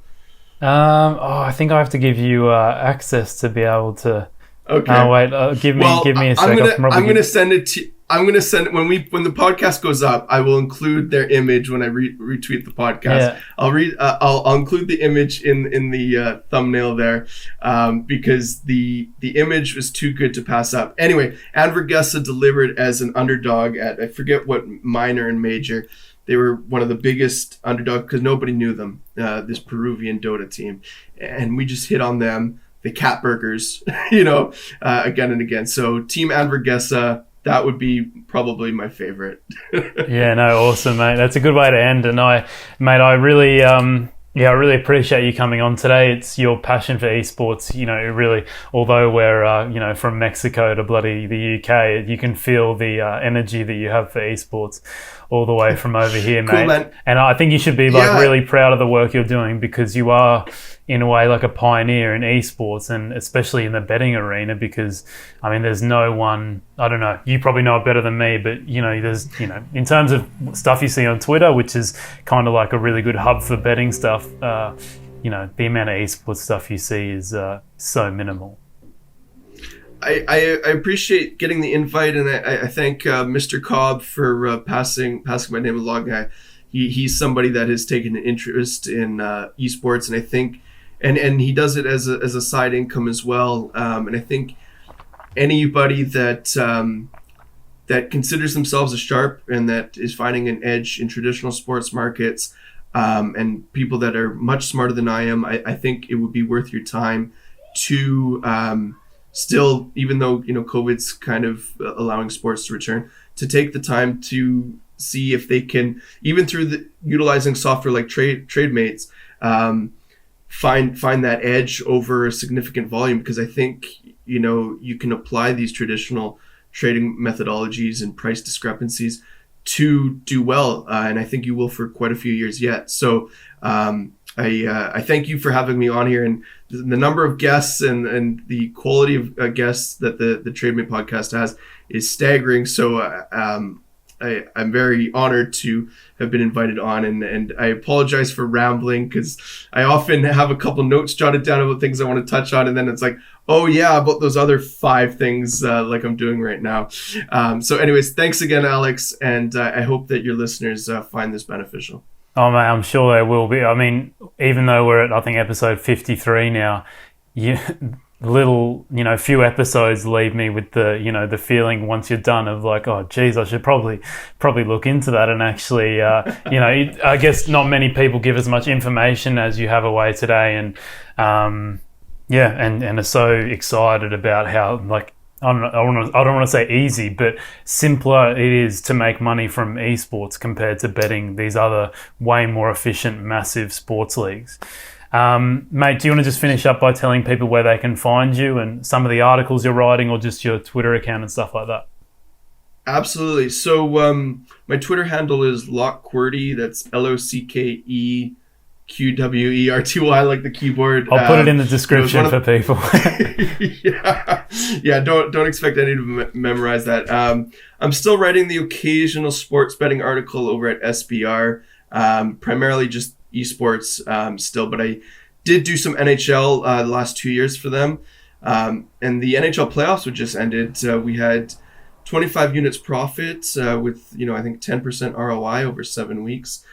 Speaker 3: I think I have to give you access to be able to. Okay. Oh wait, give me a second.
Speaker 4: I'm gonna send it to. I'm gonna send it when the podcast goes up. I will include their image when I retweet the podcast. Yeah. I'll include the image in the thumbnail there, because the image was too good to pass up. Anyway, Anvergesa delivered as an underdog at, I forget what minor and major. They were one of the biggest underdogs because nobody knew them. This Peruvian Dota team, and we just hit on them. The cat burgers, again and again. So Team Anvergesa, that would be probably my favorite.
Speaker 3: Yeah, no, awesome, mate. That's a good way to end. And I really, I really appreciate you coming on today. It's your passion for esports. Really, although we're, from Mexico to bloody the UK, you can feel the energy that you have for esports all the way from over here, mate.
Speaker 4: Cool, man.
Speaker 3: And I think you should be really proud of the work you're doing, because you are, in a way, like a pioneer in esports, and especially in the betting arena, because there's no one, I don't know, you probably know it better than me, but there's, in terms of stuff you see on Twitter, which is kind of like a really good hub for betting stuff, the amount of esports stuff you see is so minimal.
Speaker 4: I appreciate getting the invite, and I thank Mr. Cobb for passing my name along. He's somebody that has taken an interest in esports, and I think and he does it as a side income as well. And I think anybody that considers themselves a sharp and that is finding an edge in traditional sports markets, and people that are much smarter than I am, I think it would be worth your time to still, even though COVID's kind of allowing sports to return, to take the time to see if they can, even through utilizing software like Trademates, find that edge over a significant volume, because I think you can apply these traditional trading methodologies and price discrepancies to do well, and I think you will for quite a few years yet. So I thank you for having me on here, and the number of guests and the quality of guests that the Trademate podcast has is staggering. So I'm very honored to have been invited on, and I apologize for rambling, because I often have a couple notes jotted down about things I want to touch on, and then it's like, oh yeah, about those other 5 things like I'm doing right now. So anyways, thanks again, Alex, and I hope that your listeners find this beneficial.
Speaker 3: Oh man, I'm sure they will be. Even though we're at, I think, episode 53 now, few episodes leave me with the feeling once you're done of like, oh geez, I should probably look into that. And actually, I guess not many people give as much information as you have away today, and and are so excited about how, like, I don't want to say easy, but simpler it is to make money from esports compared to betting these other way more efficient, massive sports leagues. Mate, do you want to just finish up by telling people where they can find you and some of the articles you're writing, or just your Twitter account and stuff like that?
Speaker 4: Absolutely. So my Twitter handle is LockQWERTY. That's LOCKE QWERTY, like the keyboard.
Speaker 3: I'll put it in the description for people.
Speaker 4: yeah. Don't expect any to memorize that. I'm still writing the occasional sports betting article over at SBR, primarily just esports still, but I did do some NHL the last 2 years for them. And the NHL playoffs would just ended. We had 25 units profit with, I think 10% ROI over 7 weeks.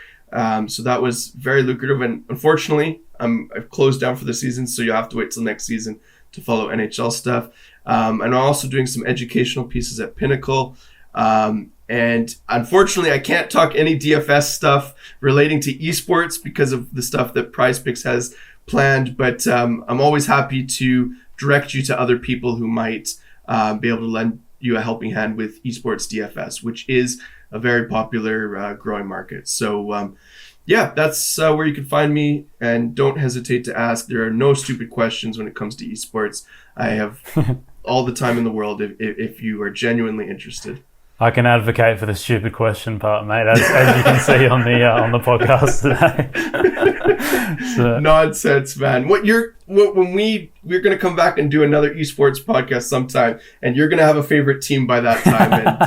Speaker 4: So that was very lucrative. And unfortunately, I've closed down for the season, so you'll have to wait till next season to follow NHL stuff. And I'm also doing some educational pieces at Pinnacle. And unfortunately, I can't talk any DFS stuff relating to esports because of the stuff that PrizePicks has planned. But I'm always happy to direct you to other people who might be able to lend you a helping hand with esports DFS, which is a very popular growing market. So that's where you can find me, and don't hesitate to ask. There are no stupid questions when it comes to esports. I have all the time in the world if you are genuinely interested.
Speaker 3: I can advocate for the stupid question part, mate, as you can see on the podcast today. So.
Speaker 4: Nonsense, man. We're gonna come back and do another esports podcast sometime, and you're gonna have a favorite team by that time, and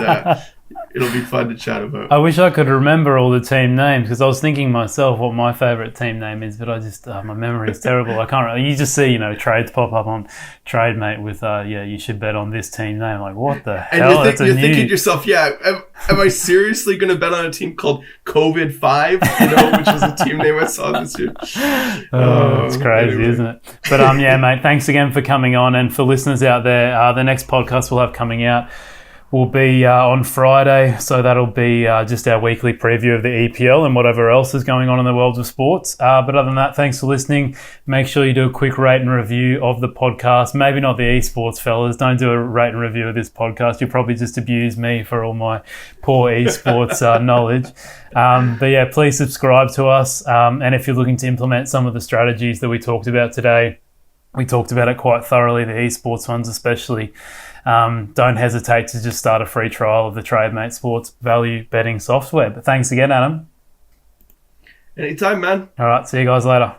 Speaker 4: it'll be fun to chat about.
Speaker 3: I wish I could remember all the team names, because I was thinking myself what my favourite team name is, but I just my memory is terrible. I can't. You just see trades pop up on Trademate with you should bet on this team name. Like, what the hell?
Speaker 4: And you're thinking to yourself, am I seriously going to bet on a team called COVID-5? Which is a team name I saw this year.
Speaker 3: It's crazy, anyway. Isn't it? But mate, thanks again for coming on, and for listeners out there, the next podcast we'll have coming out will be on Friday, so that'll be just our weekly preview of the EPL and whatever else is going on in the world of sports. But other than that, thanks for listening. Make sure you do a quick rate and review of the podcast. Maybe not the esports fellas. Don't do a rate and review of this podcast. You'll probably just abuse me for all my poor esports knowledge. But please subscribe to us. And if you're looking to implement some of the strategies that we talked about today, we talked about it quite thoroughly, the esports ones especially. Don't hesitate to just start a free trial of the Trademate sports value betting software. But thanks again, Adam.
Speaker 4: Anytime, man.
Speaker 3: All right, see you guys later.